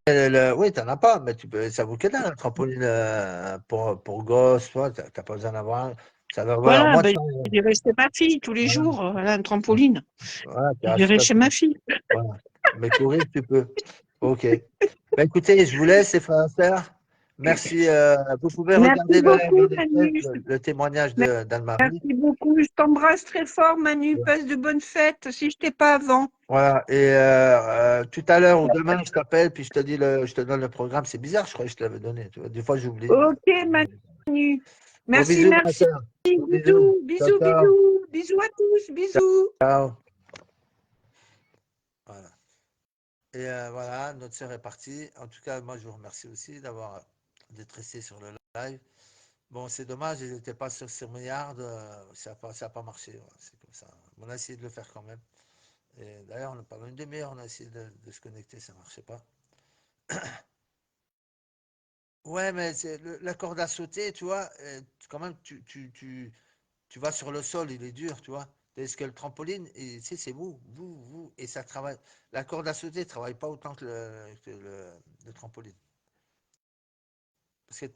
A: oui, tu n'en as pas, mais ça vaut que dalle, un trampoline pour gosse, tu n'as pas besoin d'avoir un. Ça va valoir
B: Voilà,
A: moins de
B: ben,
A: 100 euros.
B: j'irai chez ma fille tous les
A: Voilà,
B: jours. Elle a un trampoline.
A: voilà, tu
B: J'irai
A: rachètes
B: chez ma
A: ça.
B: fille.
A: Voilà. Mais courir, tu peux. OK. Ben, écoutez, je vous laisse, les frères et sœurs. Merci. Vous pouvez
B: Merci
A: regarder le live
B: beaucoup,
A: en effet,
B: Manu.
A: le témoignage d'Anne-Marie.
B: Merci beaucoup. Je t'embrasse très fort, Manu. Passe de bonnes fêtes si je t'ai pas avant.
A: Voilà. Et tout à l'heure ou demain, je t'appelle, puis je te donne le programme. C'est bizarre, je croyais que je te l'avais donné. Tu vois. Des fois, j'oublie.
B: Ok, Manu.
A: Gros
B: Merci,
A: bisous, ma
B: merci.
A: sœur. Gros bisous.
B: Bisous,
A: Ciao,
B: bisous,
A: ciao.
B: bisous. Bisous à tous, bisous.
A: Ciao. Voilà. Et voilà, notre sœur est partie. En tout cas, moi, je vous remercie aussi d'être resté sur le live. Bon, c'est dommage, ils n'étaient pas sur milliards. Ça a pas marché. Voilà, c'est comme ça. On a essayé de le faire quand même. Et d'ailleurs, pendant une demi-heure, on a essayé de se connecter, ça ne marchait pas. Ouais, mais la corde à sauter, tu vois, quand même, tu vas sur le sol, il est dur, tu vois. Est-ce que le trampoline, tu sais, c'est vous, et ça travaille. La corde à sauter ne travaille pas autant que le trampoline. Parce que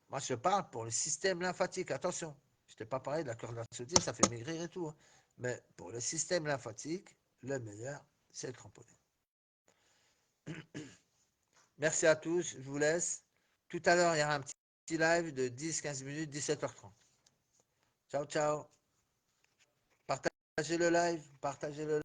A: moi, je parle pour le système lymphatique, attention. Je t'ai pas parlé de la corde à sauter, ça fait maigrir et tout, hein. Mais pour le système lymphatique, le meilleur, c'est le trampoline. Merci à tous, je vous laisse. Tout à l'heure, il y aura un petit live de 10-15 minutes, 17h30. Ciao, ciao. Partagez le live, partagez le live.